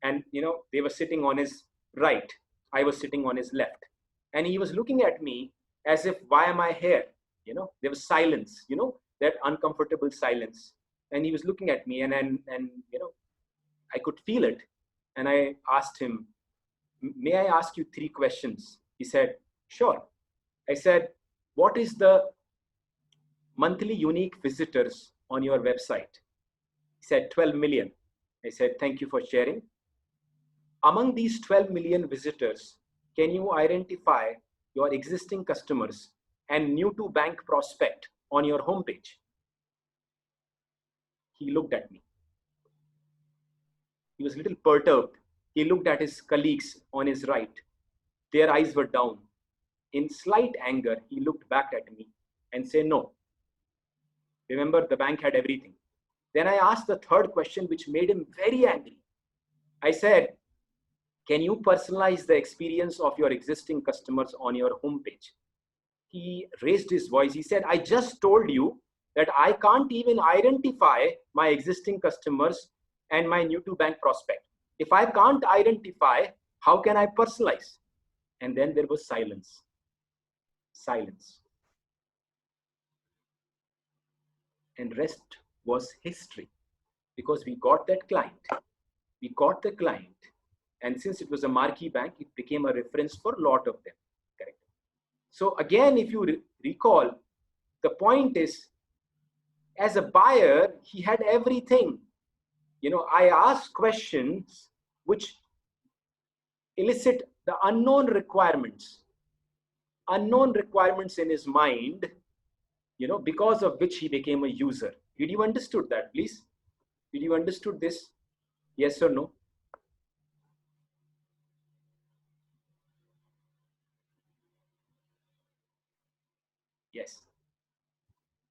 And, they were sitting on his right. I was sitting on his left. And he was looking at me as if, why am I here? There was silence, that uncomfortable silence. And he was looking at me, and I could feel it. And I asked him, may I ask you 3 questions? He said, sure. I said, what is the monthly unique visitors on your website? He said, 12 million. I said, thank you for sharing. Among these 12 million visitors, can you identify your existing customers and new to bank prospect on your homepage? He looked at me. He was a little perturbed. He looked at his colleagues on his right. Their eyes were down. In slight anger, he looked back at me and said, no. Remember, the bank had everything. Then I asked the 3rd question, which made him very angry. I said, can you personalize the experience of your existing customers on your homepage? He raised his voice. He said, I just told you that I can't even identify my existing customers and my new to bank prospect. If I can't identify, how can I personalize? And then there was silence. Silence. And rest was history, because we got that client. We got the client. And since it was a marquee bank, it became a reference for a lot of them. Correct. So again, if you recall, the point is, as a buyer, he had everything. I asked questions which elicit the unknown requirements in his mind, because of which he became a user. Did you understood that, please? Did you understood this? Yes or no? Yes.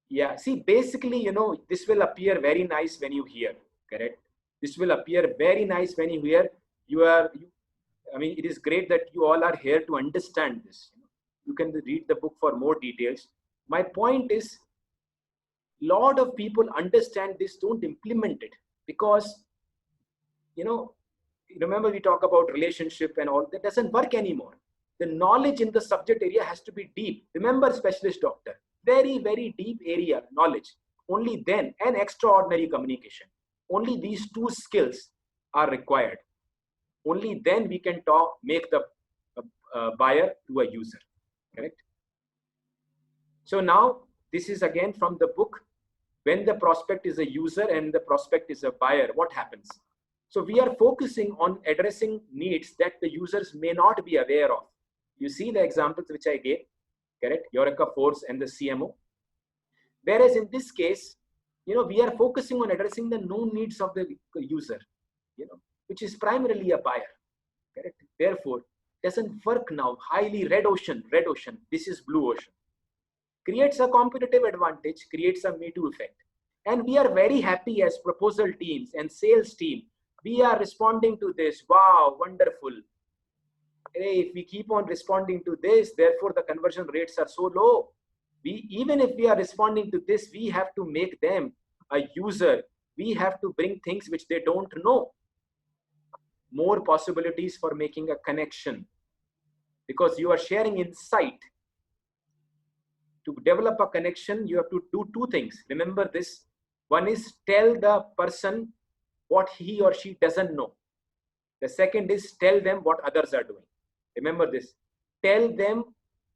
Yeah, see, basically, this will appear very nice when you hear, correct? This will appear very nice when you hear. It is great that you all are here to understand this. You can read the book for more details. My point is, lot of people understand this, don't implement it, because, remember we talk about relationship and all, that doesn't work anymore. The knowledge in the subject area has to be deep. Remember, specialist doctor, very, very deep area knowledge. Only then, and extraordinary communication. Only these 2 skills are required. Only then we can make the buyer to a user, correct? So now this is again from the book. When the prospect is a user and the prospect is a buyer, what happens? So we are focusing on addressing needs that the users may not be aware of. You see the examples which I gave, correct? Eureka Force and the CMO. Whereas in this case, we are focusing on addressing the known needs of the user, which is primarily a buyer, correct? Therefore, doesn't work now. Highly red ocean, this is blue ocean. Creates a competitive advantage, creates a Me Too effect. And we are very happy as proposal teams and sales team. We are responding to this. Wow, wonderful. Hey, if we keep on responding to this, therefore the conversion rates are so low. Even if we are responding to this, we have to make them a user. We have to bring things which they don't know. More possibilities for making a connection, because you are sharing insight. To develop a connection, you have to do 2 things. Remember this. One is tell the person what he or she doesn't know. The second is tell them what others are doing. Remember this. Tell them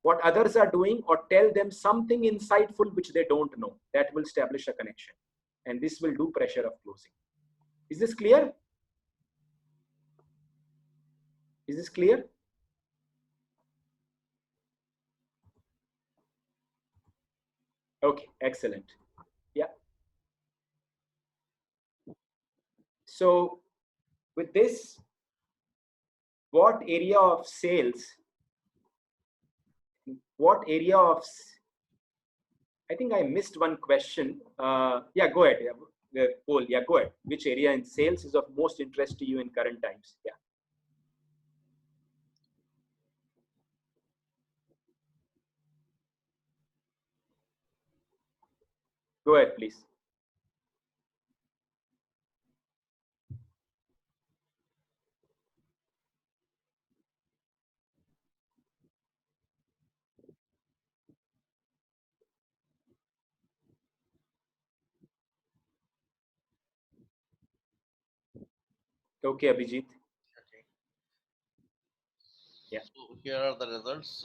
what others are doing, or tell them something insightful which they don't know. That will establish a connection. And this will do pressure of closing. Is this clear? Is this clear? Okay, excellent. Yeah. So with this, what area of sales, I think I missed one question. Yeah, go ahead. Yeah, Paul, yeah, go ahead. Which area in sales is of most interest to you in current times? Yeah. Go ahead, please. Okay, Abhijit. Okay. Yeah. So here are the results.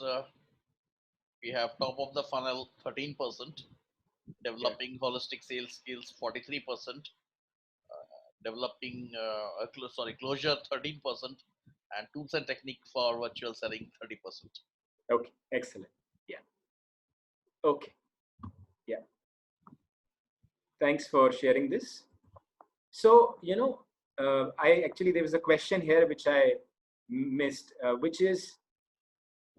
We have top of the funnel 13%, developing holistic sales skills 43%, developing closure 13%, and tools and technique for virtual selling 30%. Okay, excellent. Yeah. Okay. Yeah. Thanks for sharing this. So, there was a question here which I missed, which is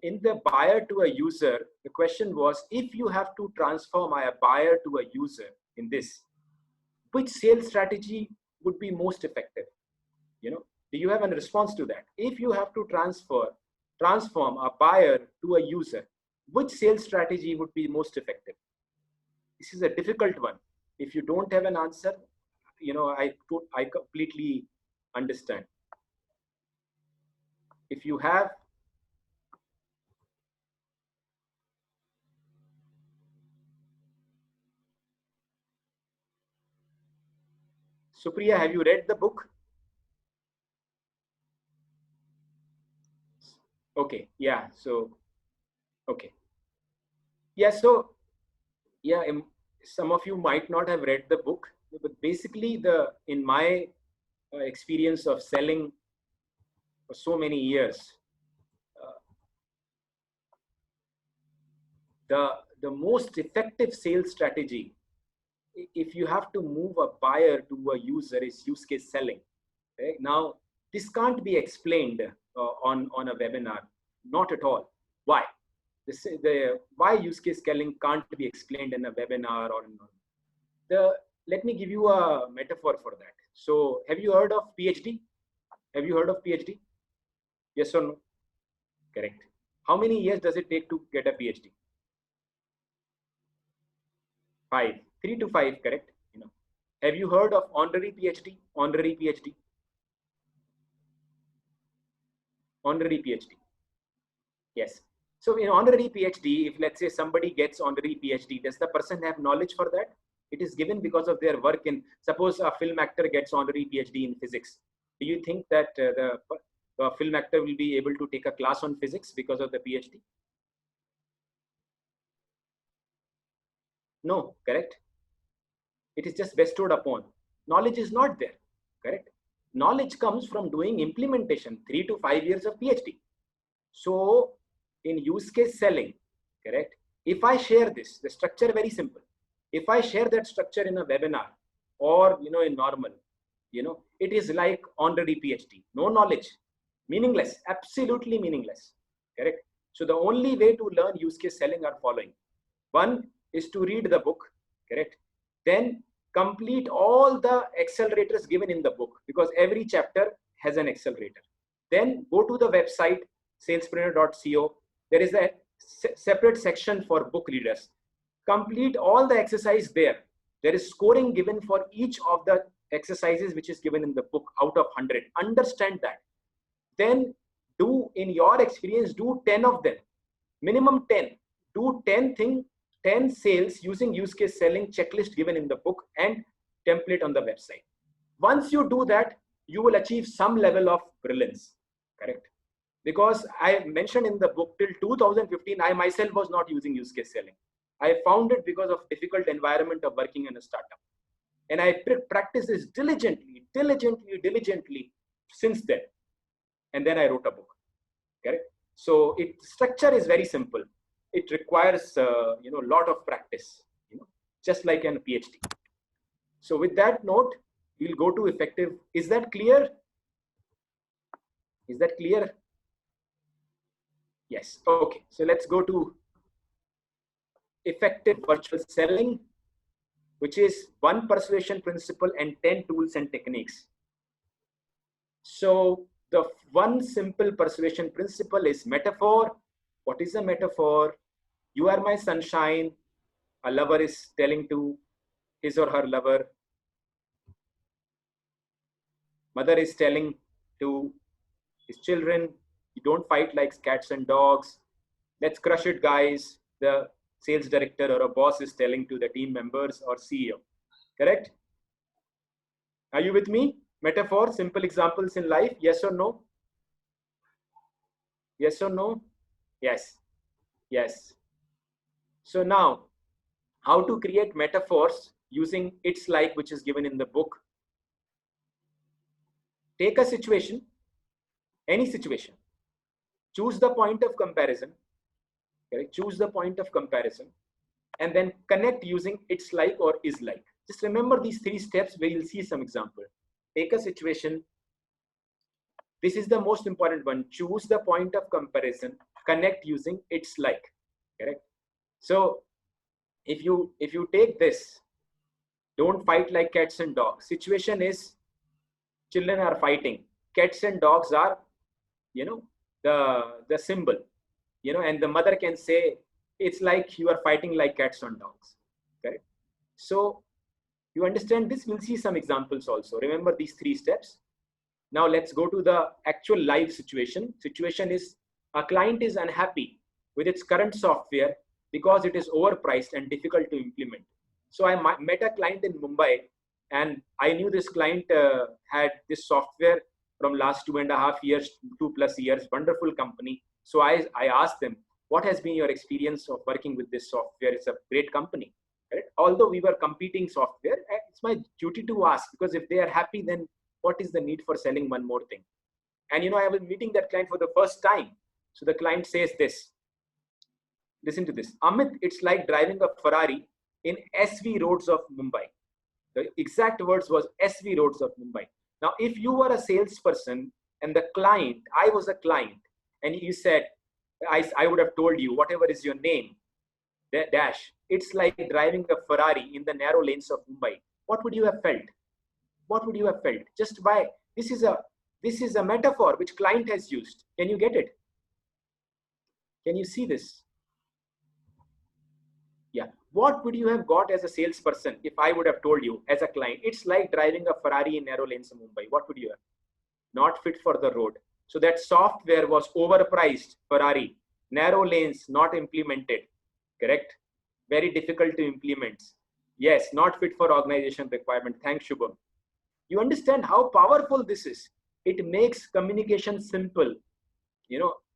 in the buyer to a user. The question was, if you have to transform a buyer to a user in this, which sales strategy would be most effective? Do you have a response to that? If you have to transform a buyer to a user, which sales strategy would be most effective? This is a difficult one. If you don't have an answer, I completely understand. If you have, Supriya, have you read the book? Okay, yeah, so, okay. Yeah, so, yeah, some of you might not have read the book, but basically in my experience of selling for so many years, the most effective sales strategy, if you have to move a buyer to a user, is use case selling. Okay? Now, this can't be explained on a webinar, not at all. Why? Why use case selling can't be explained in a webinar or let me give you a metaphor for that. So, have you heard of PhD? Have you heard of PhD? Yes or no? Correct. How many years does it take to get a PhD? 5, 3 to 5, correct? Have you heard of honorary PhD? Honorary PhD. Honorary PhD. Yes. So in honorary PhD, if let's say somebody gets honorary PhD, does the person have knowledge for that? It is given because of their work in, suppose a film actor gets honorary PhD in physics. Do you think that the film actor will be able to take a class on physics because of the PhD? No, correct? It is just bestowed upon. Knowledge is not there, correct? Knowledge comes from doing implementation, 3 to 5 years of PhD. So in use case selling, correct? If I share this, the structure very simple. If I share that structure in a webinar or in normal, it is like honorary PhD. No knowledge, meaningless, absolutely meaningless, correct? So the only way to learn use case selling are following. One is to read the book, correct? Then complete all the accelerators given in the book, because every chapter has an accelerator. Then go to the website salespreneur.co. There is a separate section for book readers. Complete all the exercise there. There is scoring given for each of the exercises which is given in the book out of 100. Understand that. Then do, in your experience, do 10 of them. Minimum 10. Do 10 sales using use case selling checklist given in the book and template on the website. Once you do that, you will achieve some level of brilliance, correct? Because I mentioned in the book, till 2015, I myself was not using use case selling. I found it because of difficult environment of working in a startup. And I practiced this diligently since then. And then I wrote a book, correct? So structure is very simple. It requires, a lot of practice, just like an PhD. So with that note, we'll go to effective. Is that clear? Is that clear? Yes. Okay. So let's go to effective virtual selling, which is 1 persuasion principle and 10 tools and techniques. So the 1 simple persuasion principle is metaphor. What is a metaphor? You are my sunshine. A lover is telling to his or her lover. Mother is telling to his children, you don't fight like cats and dogs. Let's crush it, guys. The sales director or a boss is telling to the team members or CEO. Correct? Are you with me? Metaphor, simple examples in life. Yes or no? Yes or no? Yes. Yes. So now, how to create metaphors using It's Like, which is given in the book. Take a situation, any situation. Choose the point of comparison. Correct? Choose the point of comparison and then connect using It's Like or Is Like. Just remember these 3 steps where you'll see some example. Take a situation. This is the most important one. Choose the point of comparison. Connect using It's Like. Correct? So if you take this, don't fight like cats and dogs. Situation is children are fighting. Cats and dogs are, the symbol, and the mother can say, it's like you are fighting like cats and dogs. Correct? So you understand this? We'll see some examples also. Remember these 3 steps. Now let's go to the actual live situation. Situation is a client is unhappy with its current software because it is overpriced and difficult to implement. So I met a client in Mumbai, and I knew this client had this software from last 2.5 years, 2+ years, wonderful company. So I asked them, what has been your experience of working with this software? It's a great company. Right? Although we were competing software, it's my duty to ask, because if they are happy, then what is the need for selling one more thing? And I was meeting that client for the first time. So the client says this. Listen to this. Amit, it's like driving a Ferrari in SV roads of Mumbai. The exact words was SV roads of Mumbai. Now, if you were a salesperson and the client, I was a client, and you said, I would have told you, whatever is your name, dash, it's like driving a Ferrari in the narrow lanes of Mumbai. What would you have felt? What would you have felt? Just by, this is a metaphor which client has used. Can you get it? Can you see this? Yeah. What would you have got as a salesperson if I would have told you as a client, it's like driving a Ferrari in narrow lanes in Mumbai? What would you have? Not fit for the road. So that software was overpriced, Ferrari, narrow lanes, not implemented. Correct? Very difficult to implement. Yes, not fit for organization requirement. Thanks, Shubham. You understand how powerful this is? It makes communication simple.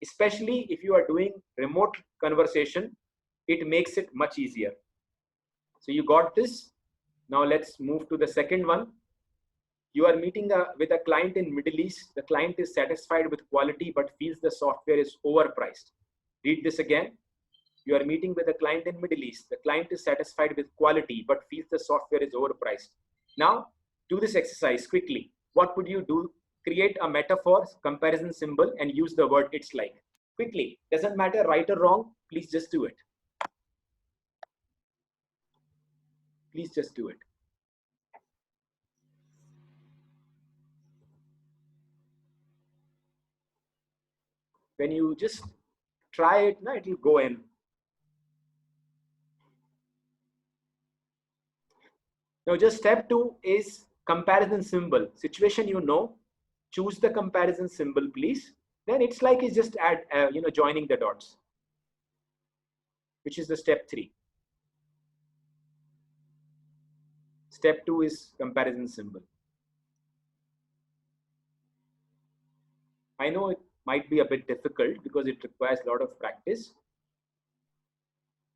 Especially if you are doing remote conversation, it makes it much easier. So you got this. Now let's move to the second one. You are meeting with a client in Middle East. The client is satisfied with quality but feels the software is overpriced. Read this again. You are meeting with a client in Middle East. The client is satisfied with quality but feels the software is overpriced. Now do this exercise quickly. What would you do? Create a metaphor, comparison symbol, and use the word it's like. Quickly. Doesn't matter right or wrong. Please just do it. Please just do it. When you just try it, it will go in. Now just step 2 is comparison symbol. Situation choose the comparison symbol, please. Then it's like it's just add, joining the dots, which is the step 3. Step 2 is comparison symbol. I know it might be a bit difficult because it requires a lot of practice.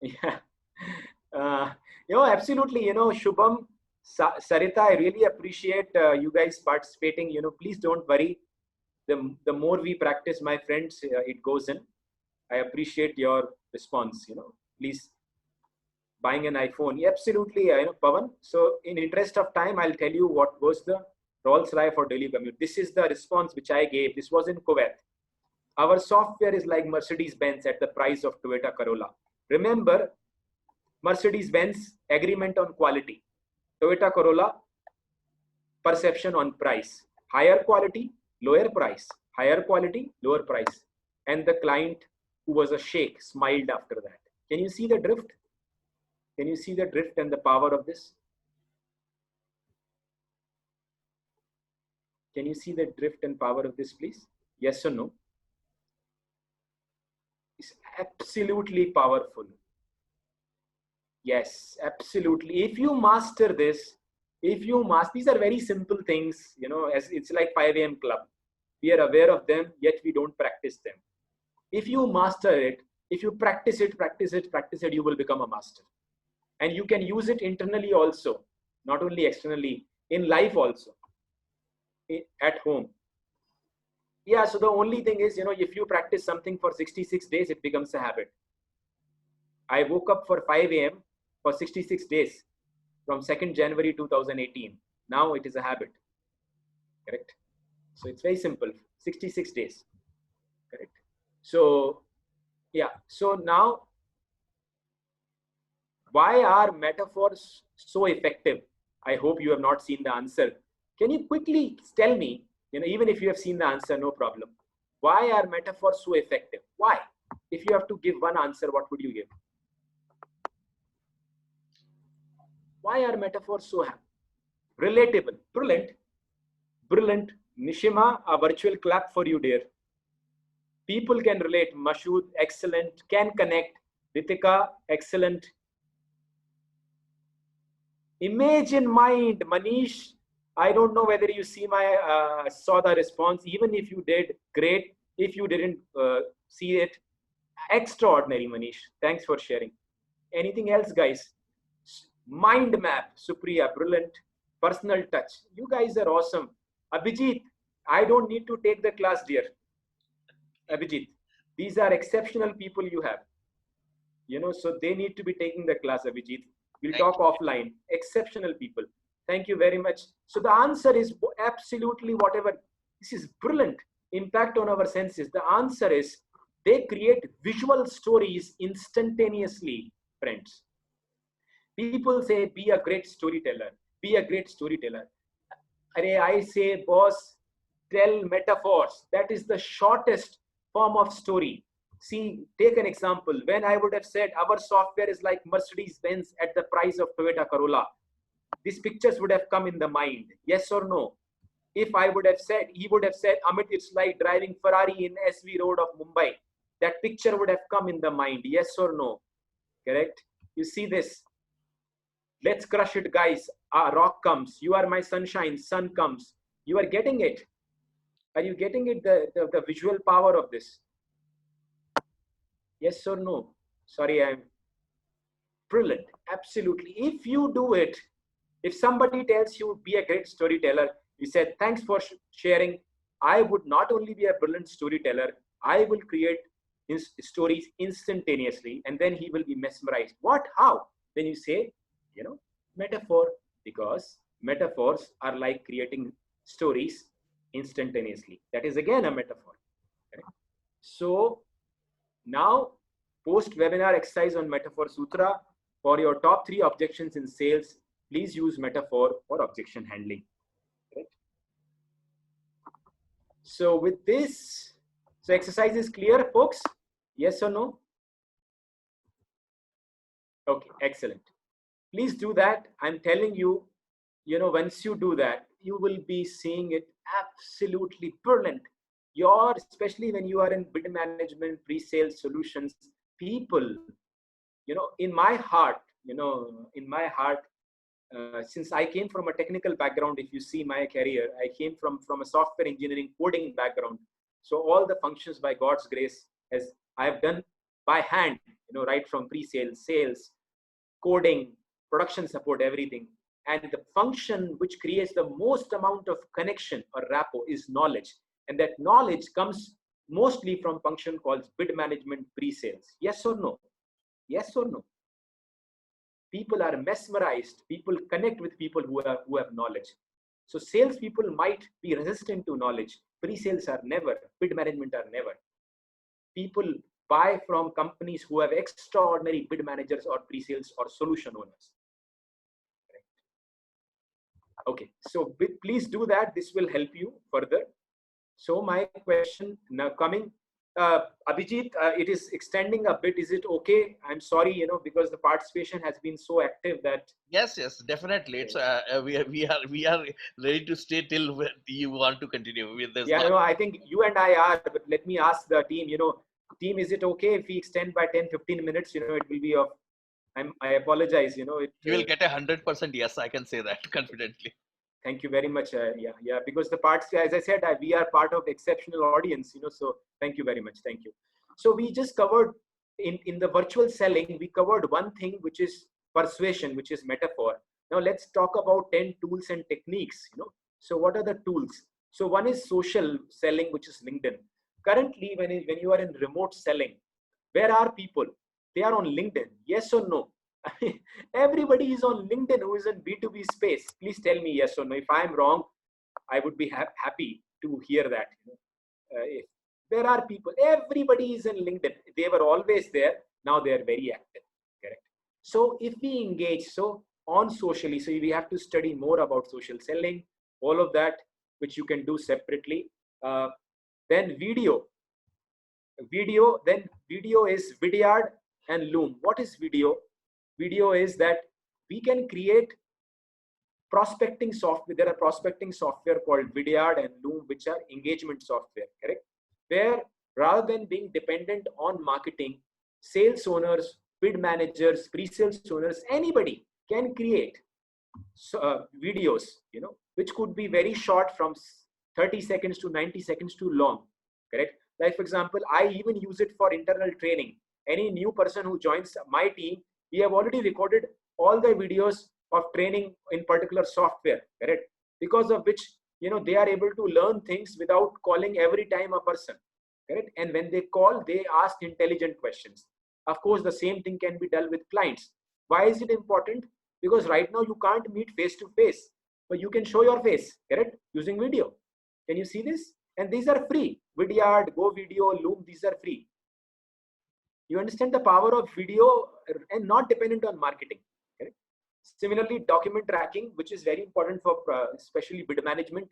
Yeah. Absolutely. Shubham, Sarita, I really appreciate you guys participating. Please don't worry. The more we practice, my friends, it goes in. I appreciate your response. Please, buying an iPhone. Yeah, absolutely, Pavan. So, in interest of time, I'll tell you what was the Rolls-Royce for daily commute. This is the response which I gave. This was in Kuwait. Our software is like Mercedes-Benz at the price of Toyota Corolla. Remember, Mercedes-Benz agreement on quality. Toyota Corolla perception on price. Higher quality, lower price. Higher quality, lower price. And the client, who was a sheikh, smiled after that. Can you see the drift? Can you see the drift and the power of this? Can you see the drift and power of this, please? Yes or no? It's absolutely powerful. Yes, absolutely. If you master this, these are very simple things, as it's like 5 a.m. club. We are aware of them, yet we don't practice them. If you master it, if you practice it, you will become a master. And you can use it internally also, not only externally, in life also, at home. Yeah, so the only thing is, if you practice something for 66 days, it becomes a habit. I woke up for 5 a.m. for 66 days from 2nd January 2018. Now it is a habit. Correct? So it's very simple. 66 days. Correct? So, yeah. So now, why are metaphors so effective? I hope you have not seen the answer. Can you quickly tell me, even if you have seen the answer, no problem. Why are metaphors so effective? Why? If you have to give one answer, what would you give? Why are metaphors so relatable? Brilliant. Brilliant. Nishima, a virtual clap for you, dear. People can relate. Mashood, excellent. Can connect. Ritika, excellent. Image in mind. Manish, I don't know whether you see saw the response. Even if you did, great. If you didn't see it, extraordinary, Manish. Thanks for sharing. Anything else, guys? Mind map, Supriya, brilliant. Personal touch. You guys are awesome. Abhijit, I don't need to take the class, dear. Abhijit, these are exceptional people you have. So they need to be taking the class, Abhijit. We'll talk offline. Exceptional people. Thank you very much. So the answer is absolutely whatever. This is brilliant. Impact on our senses. The answer is they create visual stories instantaneously, friends. People say, be a great storyteller. Be a great storyteller. I say, boss, tell metaphors. That is the shortest form of story. See, take an example. When I would have said our software is like Mercedes-Benz at the price of Toyota Corolla, these pictures would have come in the mind. Yes or no? If I would have said, he would have said, Amit, it's like driving Ferrari in SV Road of Mumbai. That picture would have come in the mind. Yes or no? Correct? You see this? Let's crush it, guys. Rock comes. You are my sunshine. Sun comes. You are getting it. Are you getting it? The visual power of this. Yes or no? Sorry, I'm brilliant. Absolutely. If you do it, if somebody tells you be a great storyteller, you said, thanks for sharing. I would not only be a brilliant storyteller, I will create stories instantaneously, and then he will be mesmerized. What? How? Then you say, metaphor, because metaphors are like creating stories instantaneously. That is again a metaphor. Okay? So now, post-webinar exercise on Metaphor Sutra. For your top 3 objections in sales, please use metaphor for objection handling. Okay? So with this, so exercise is clear, folks? Yes or no? Okay, excellent. Please do that. I'm telling you, once you do that, you will be seeing it absolutely brilliant. Especially when you are in bid management, pre-sales solutions, people, in my heart, since I came from a technical background, if you see my career, I came from a software engineering coding background. So all the functions by God's grace as I have done by hand, right from pre-sales, sales, coding, production support, everything. And the function which creates the most amount of connection or rapport is knowledge. And that knowledge comes mostly from function called bid management pre-sales. Yes or no? Yes or no? People are mesmerized. People connect with people who have knowledge. So sales people might be resistant to knowledge. Pre-sales are never. Bid management are never. People buy from companies who have extraordinary bid managers or pre-sales or solution owners. Okay, so please do that. This will help you further. So my question now coming, Abhijit, it is extending a bit. Is it okay? I'm sorry, because the participation has been so active that. Yes, definitely. It's we are ready to stay till when you want to continue with this. Yeah, I think you and I are. But let me ask the team. Team, is it okay if we extend by 10-15 minutes? It will be of. I apologize. You will get 100% yes. I can say that confidently. Thank you very much. Yeah, because the parts, as I said, we are part of exceptional audience, so thank you very much. Thank you. So we just covered in the virtual selling, we covered one thing, which is persuasion, which is metaphor. Now let's talk about 10 tools and techniques, So what are the tools? So one is social selling, which is LinkedIn. Currently, when you are in remote selling, where are people? They are on LinkedIn. Yes or no? Everybody is on LinkedIn who is in B2B space. Please tell me yes or no. If I'm wrong, I would be happy to hear that. There are people, everybody is in LinkedIn. They were always there. Now they are very active. Correct. So if we engage, so on socially, so we have to study more about social selling, all of that, which you can do separately. Then video. Then video is Vidyard and Loom. What is video? Video is that we can create prospecting software. There are prospecting software called Vidyard and Loom, which are engagement software, correct? Where rather than being dependent on marketing, sales owners, bid managers, pre-sales owners, anybody can create videos, which could be very short, from 30 seconds to 90 seconds to long, correct? Like for example, I even use it for internal training. Any new person who joins my team, we have already recorded all the videos of training in particular software, correct? Because of which, they are able to learn things without calling every time a person, correct? And when they call, they ask intelligent questions. Of course, the same thing can be done with clients. Why is it important? Because right now you can't meet face to face, but you can show your face, correct? Using video. Can you see this? And these are free. Vidyard, Go Video, Loom, these are free. You understand the power of video and not dependent on marketing. Correct? Similarly, document tracking, which is very important for especially bid management.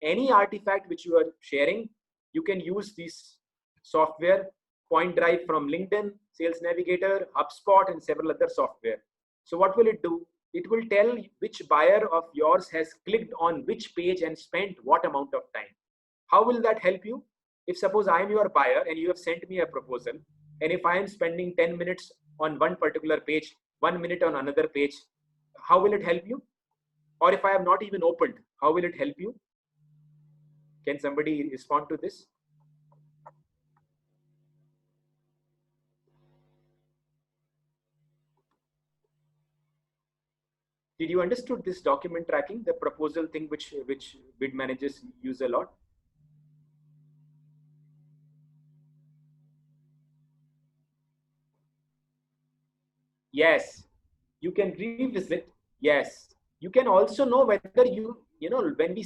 Any artifact which you are sharing, you can use this software, Point Drive from LinkedIn, Sales Navigator, HubSpot, and several other software. So what will it do? It will tell which buyer of yours has clicked on which page and spent what amount of time. How will that help you? If suppose I am your buyer and you have sent me a proposal, and if I am spending 10 minutes on one particular page, 1 minute on another page, how will it help you? Or if I have not even opened, how will it help you? Can somebody respond to this? Did you understood this document tracking, the proposal thing which bid managers use a lot? Yes, you can revisit. Yes, you can also know whether when we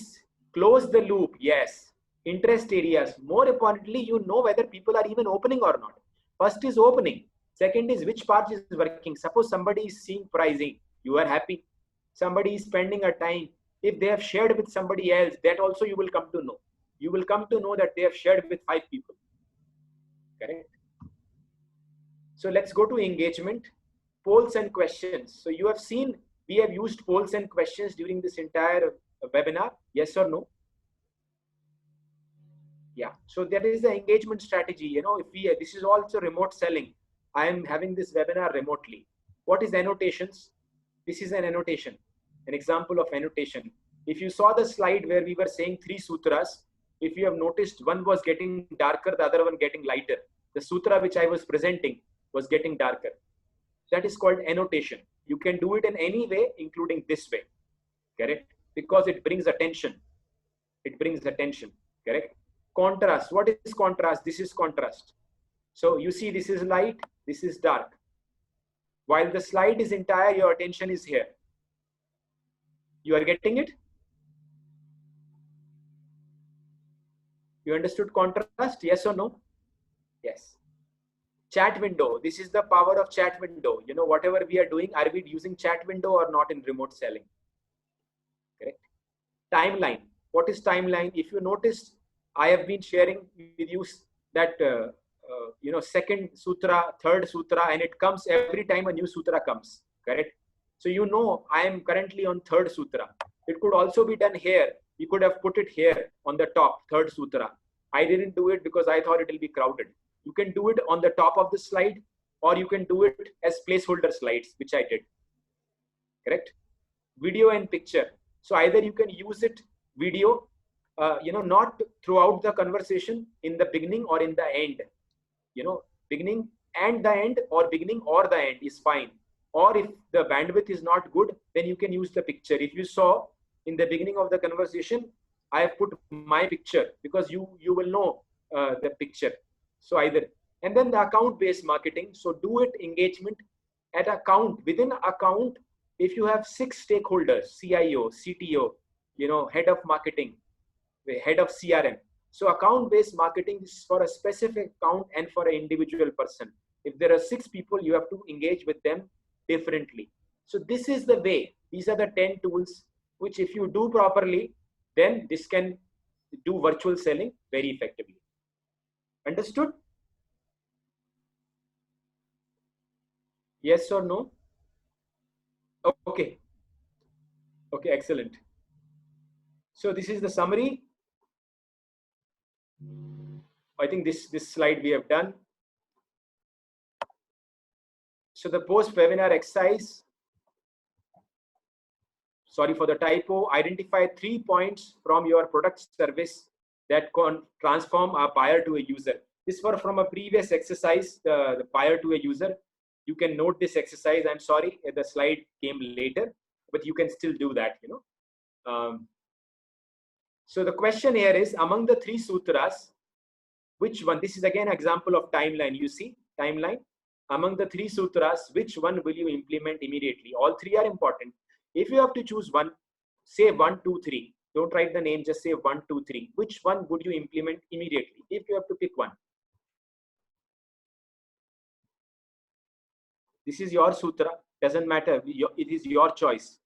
close the loop. Yes, interest areas. More importantly, whether people are even opening or not. First is opening. Second is which part is working. Suppose somebody is seeing pricing, you are happy. Somebody is spending a time. If they have shared with somebody else, that also you will come to know. You will come to know that they have shared with 5 people. Correct? So let's go to engagement. Polls and questions. So you have seen we have used polls and questions during this entire webinar. Yes or no? Yeah. So that is the engagement strategy. If this is also remote selling. I am having this webinar remotely. What is annotations? This is an annotation, an example of annotation. If you saw the slide where we were saying 3 sutras, if you have noticed, one was getting darker, the other one getting lighter. The sutra which I was presenting was getting darker. That is called annotation. You can do it in any way, including this way, correct? Because it brings attention. It brings attention, correct? Contrast. What is contrast? This is contrast. So you see, this is light, this is dark. While the slide is entire, your attention is here. You are getting it? You understood contrast? Yes or no? Yes. Chat window. This is the power of chat window. You know, whatever we are doing, are we using chat window or not in remote selling? Correct. Timeline. What is timeline? If you notice, I have been sharing with you that you know, second sutra, third sutra, and it comes every time a new sutra comes. Correct. So you know, I am currently on third sutra. It could also be done here. You could have put it here on the top, third sutra. I didn't do it because I thought it will be crowded. You can do it on the top of the slide, or you can do it as placeholder slides, which I did. Correct. Video and picture. So either you can use it video, you know, not throughout the conversation, in the beginning or in the end. You know, beginning and the end, or beginning or the end is fine. Or if the bandwidth is not good, then you can use the picture. If you saw in the beginning of the conversation, I have put my picture because you will know the picture. So either, and then the account-based marketing. So do it engagement at account, within account. If you have 6 stakeholders, CIO, CTO, you know, head of marketing, the head of CRM. So account-based marketing is for a specific account and for an individual person. If there are 6 people, you have to engage with them differently. So this is the way. These are the 10 tools which, if you do properly, then this can do virtual selling very effectively. Understood? Yes or no? Okay. Okay, excellent. So this is the summary. I think this slide we have done. So the post-webinar exercise, sorry for the typo, identify 3 points from your product service that can transform a buyer to a user. This was from a previous exercise, the buyer to a user. You can note this exercise. I'm sorry, the slide came later, but you can still do that, you know. So the question here is, among the 3 sutras, which one? This is again an example of timeline. You see, timeline. Among the 3 sutras, which one will you implement immediately? All 3 are important. If you have to choose one, say 1, 2, 3. Don't write the name, just say 1, 2, 3. Which one would you implement immediately if you have to pick one? This is your sutra. Doesn't matter. It is your choice.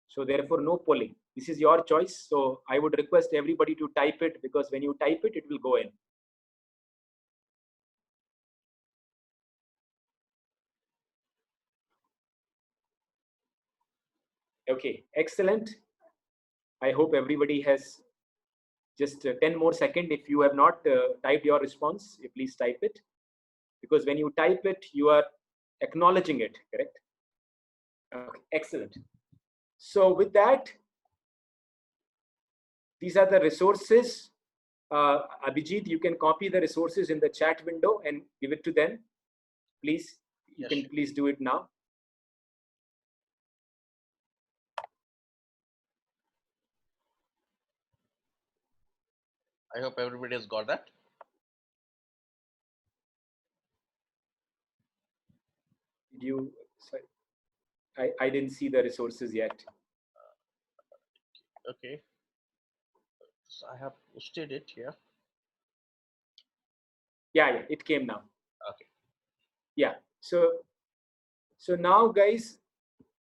So therefore, no polling. This is your choice. So I would request everybody to type it, because when you type it, it will go in. Okay, excellent. I hope everybody has just 10 more seconds. If you have not typed your response, please type it. Because when you type it, you are acknowledging it, correct? Okay, excellent. So with that, these are the resources. Abhijit, you can copy the resources in the chat window and give it to them. Please, you can please do it now. I hope everybody has got that. Did you? Sorry, I didn't see the resources yet. Okay. So I have posted it here. Yeah, it came now. Okay. Yeah. So now, guys,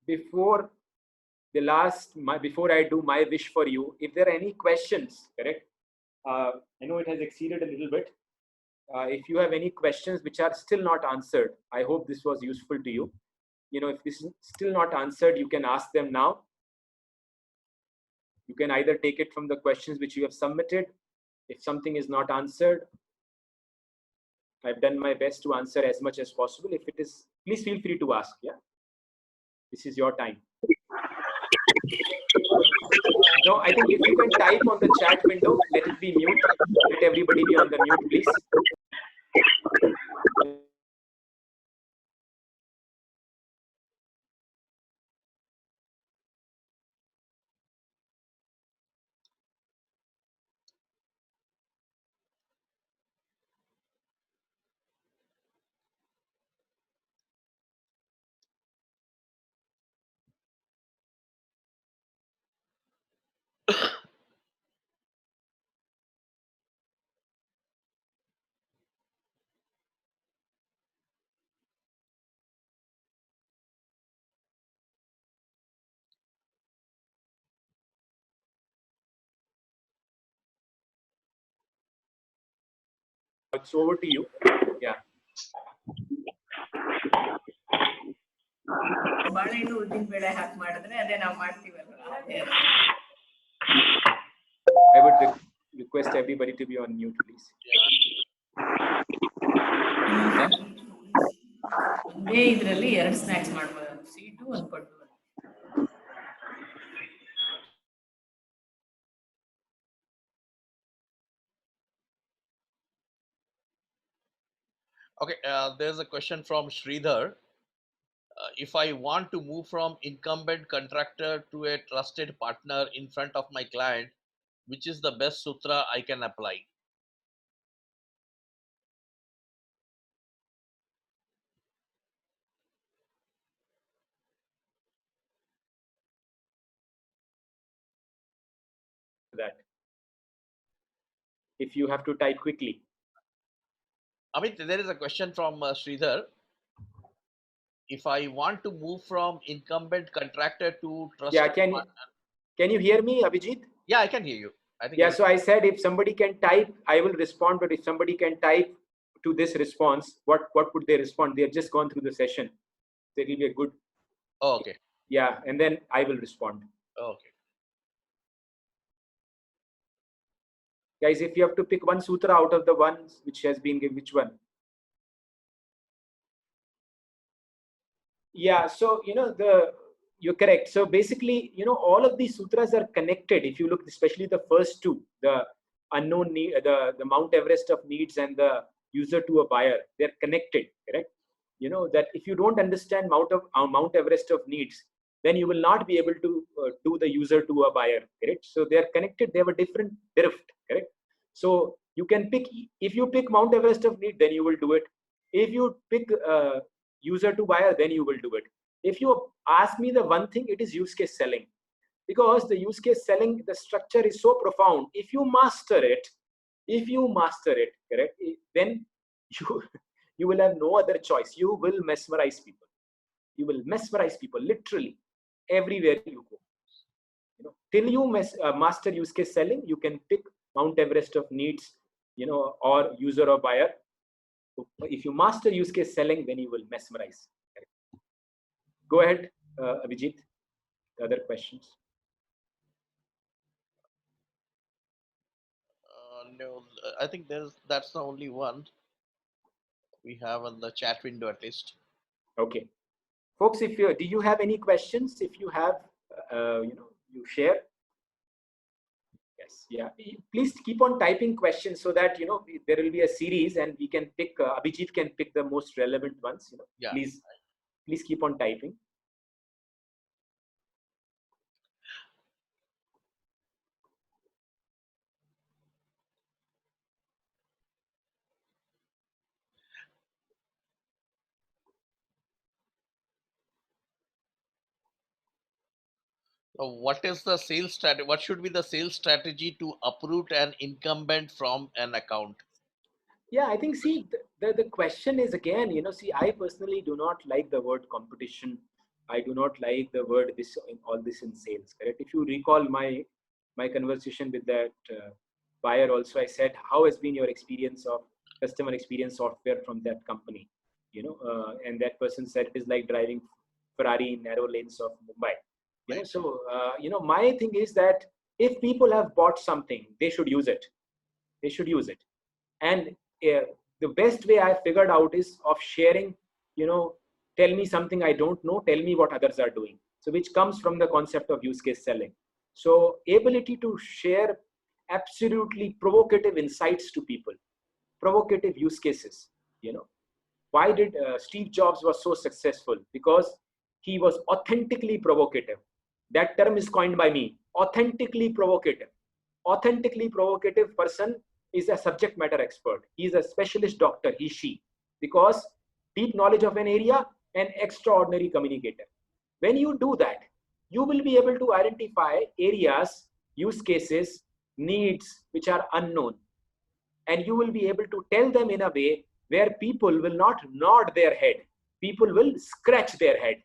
before I do my wish for you, if there are any questions, correct? I know it has exceeded a little bit. If you have any questions which are still not answered, I hope this was useful to you. You know, if this is still not answered, you can ask them now. You can either take it from the questions which you have submitted. If something is not answered, I've done my best to answer as much as possible. If it is, please feel free to ask. Yeah, this is your time. No, I think if you can type on the chat window, let it be mute. Let everybody be on the mute, please. It's over to you. Yeah. ಬಾಳೆಹಣ್ಣು ಉದ್ದಿನ ಬೇಳೆ ಹಾಕಿ ಮಾಡಿದ್ರೆ ಅದೇ ನಾವು ಮಾಡ್ತೀವಲ್ವ. I would request everybody to be on mute, please. ಒಂದೇ ಇದರಲ್ಲಿ 2 snacks ಮಾಡ್ಬೋದು, sweet ಒಂದು ಪಡ್ಡು. Okay, there's a question from Sridhar. If I want to move from incumbent contractor to a trusted partner in front of my client, which is the best sutra I can apply? That if you have to type quickly. Amit, there is a question from Sridhar. If I want to move from incumbent contractor to trusted partner. Can you hear me, Abhijit? Yeah, I can hear you. I think yeah, so I said if somebody can type, I will respond. But if somebody can type to this response, what would they respond? They have just gone through the session. So it will be a good. Oh, okay. Yeah, and then I will respond. Okay. Guys, if you have to pick one sutra out of the ones which has been given, which one? Yeah, so you're correct. So basically, all of these sutras are connected. If you look, especially the first two, the unknown need, the Mount Everest of needs and the user to a buyer, they're connected, correct? That if you don't understand Mount Everest of needs, then you will not be able to do the user to a buyer, correct? So they're connected. They have a different drift, correct? So you can pick, if you pick Mount Everest of need, then you will do it. If you pick user to buyer, then you will do it. If you ask me the one thing, it is use case selling, because the use case selling, the structure is so profound. If you master it, correct, then you will have no other choice. You will mesmerize people literally everywhere you go. Till you master use case selling, you can pick Mount Everest of needs, or user or buyer. If you master use case selling, then you will mesmerize. Go ahead, Abhijit. The other questions. No, I think that's the only one we have on the chat window, at least. Okay, folks, do you have any questions? If you have, you share. Yes, yeah. Please keep on typing questions so that there will be a series and we can pick. Abhijit can pick the most relevant ones. Yeah. Please keep on typing. So what is the sales strategy? What should be the sales strategy to uproot an incumbent from an account? Yeah, I think, see, the question is again, I personally do not like the word competition. I do not like the word all this in sales, correct? If you recall my conversation with that buyer also, I said, how has been your experience of customer experience software from that company? And that person said, it is like driving Ferrari in narrow lanes of Mumbai. Right. So, my thing is that if people have bought something, they should use it. And the best way I figured out is of sharing, tell me something I don't know, tell me what others are doing. So which comes from the concept of use case selling. So ability to share absolutely provocative insights to people, provocative use cases. Why did Steve Jobs was so successful? Because he was authentically provocative. That term is coined by me. Authentically provocative. Authentically provocative person is a subject matter expert. He is a specialist doctor, she, because deep knowledge of an area and extraordinary communicator. When you do that, you will be able to identify areas, use cases, needs which are unknown, and you will be able to tell them in a way where people will not nod their head, people will scratch their head.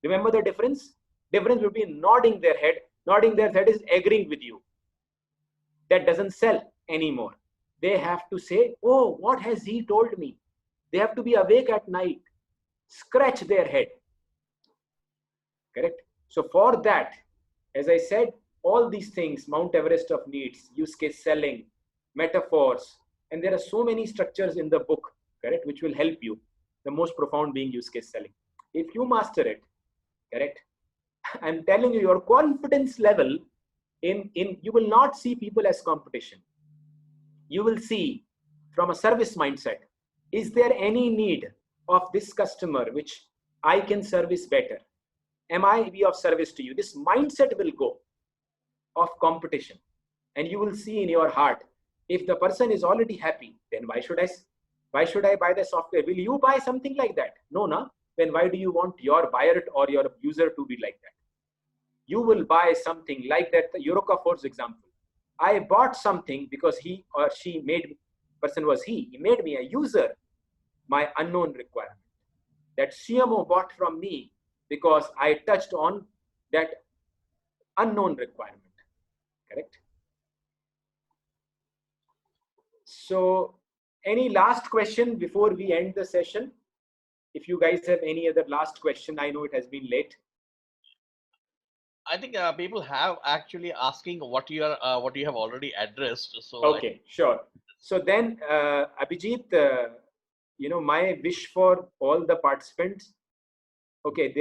Remember the difference between nodding their head. Nodding their head is agreeing with you. That doesn't sell anymore. They have to say, oh, what has he told me? They have to be awake at night, scratch their head. Correct? So for that, as I said, all these things, Mount Everest of needs, use case selling, metaphors, and there are so many structures in the book, correct, which will help you. The most profound being use case selling. If you master it, correct, I'm telling you, your confidence level in you will not see people as competition. You will see from a service mindset, is there any need of this customer which I can service better? Am I be of service to you? This mindset will go of competition, and you will see in your heart, if the person is already happy, then why should I buy the software? Will you buy something like that? No, no. Then why do you want your buyer or your user to be like that? You will buy something like that. The Eureka Force example. I bought something because he or she made, person was he made me a user, my unknown requirement. That CMO bought from me because I touched on that unknown requirement, correct? So any last question before we end the session? If you guys have any other last question, I know it has been late. I think people have actually asking what you have already addressed. So okay, sure. So then, Abhijit, my wish for all the participants. Okay,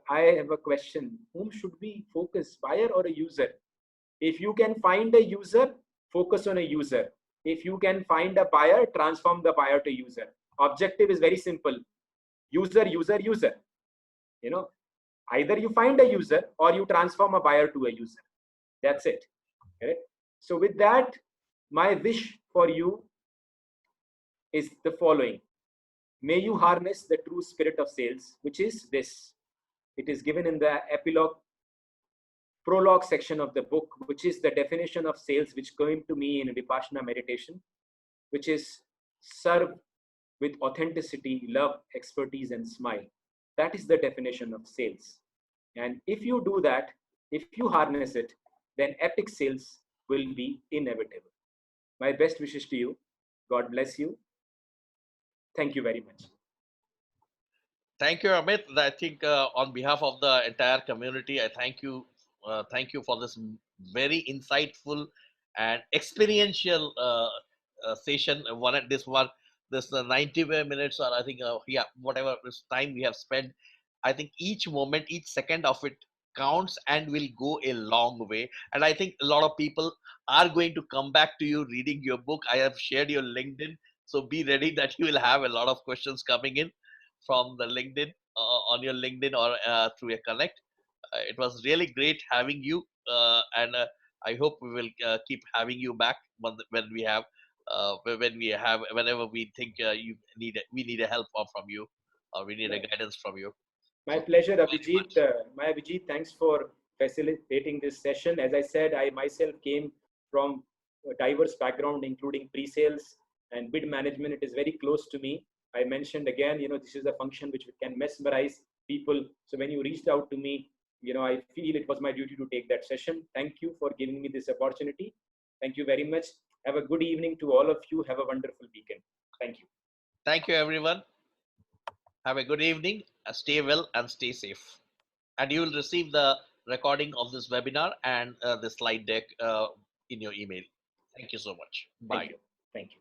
I have a question. Whom should we focus, buyer or a user? If you can find a user, focus on a user. If you can find a buyer, transform the buyer to user. Objective is very simple. User, user, user. Either you find a user or you transform a buyer to a user. That's it. Okay? So with that, my wish for you is the following. May you harness the true spirit of sales, which is this. It is given in the prologue section of the book, which is the definition of sales, which came to me in Vipassana meditation, which is serve with authenticity, love, expertise, and smile. That is the definition of sales. And if you do that, if you harness it, then epic sales will be inevitable. My best wishes to you. God bless you. Thank you very much. Thank you, Amit. I think on behalf of the entire community, I thank you. Thank you for this very insightful and experiential session. This 90 minutes, or I think, whatever this time we have spent, I think each moment, each second of it counts and will go a long way. And I think a lot of people are going to come back to you reading your book. I have shared your LinkedIn, so be ready that you will have a lot of questions coming in from the LinkedIn, on your LinkedIn, or through a connect. It was really great having you, and I hope we will keep having you back whenever we think we need a help from you, or we need a guidance from you. My So, pleasure, Abhijit. Abhijit, thanks for facilitating this session. As I said, I myself came from a diverse background, including pre-sales and bid management. It is very close to me. I mentioned again, this is a function which can mesmerize people. So when you reached out to me, I feel it was my duty to take that session. Thank you for giving me this opportunity. Thank you very much. Have a good evening to all of you. Have a wonderful weekend. Thank you. thank you, everyone. Have a good evening. Stay well and stay safe. And you will receive the recording of this webinar and the slide deck in your email. Thank you so much. Bye. Thank you. Thank you.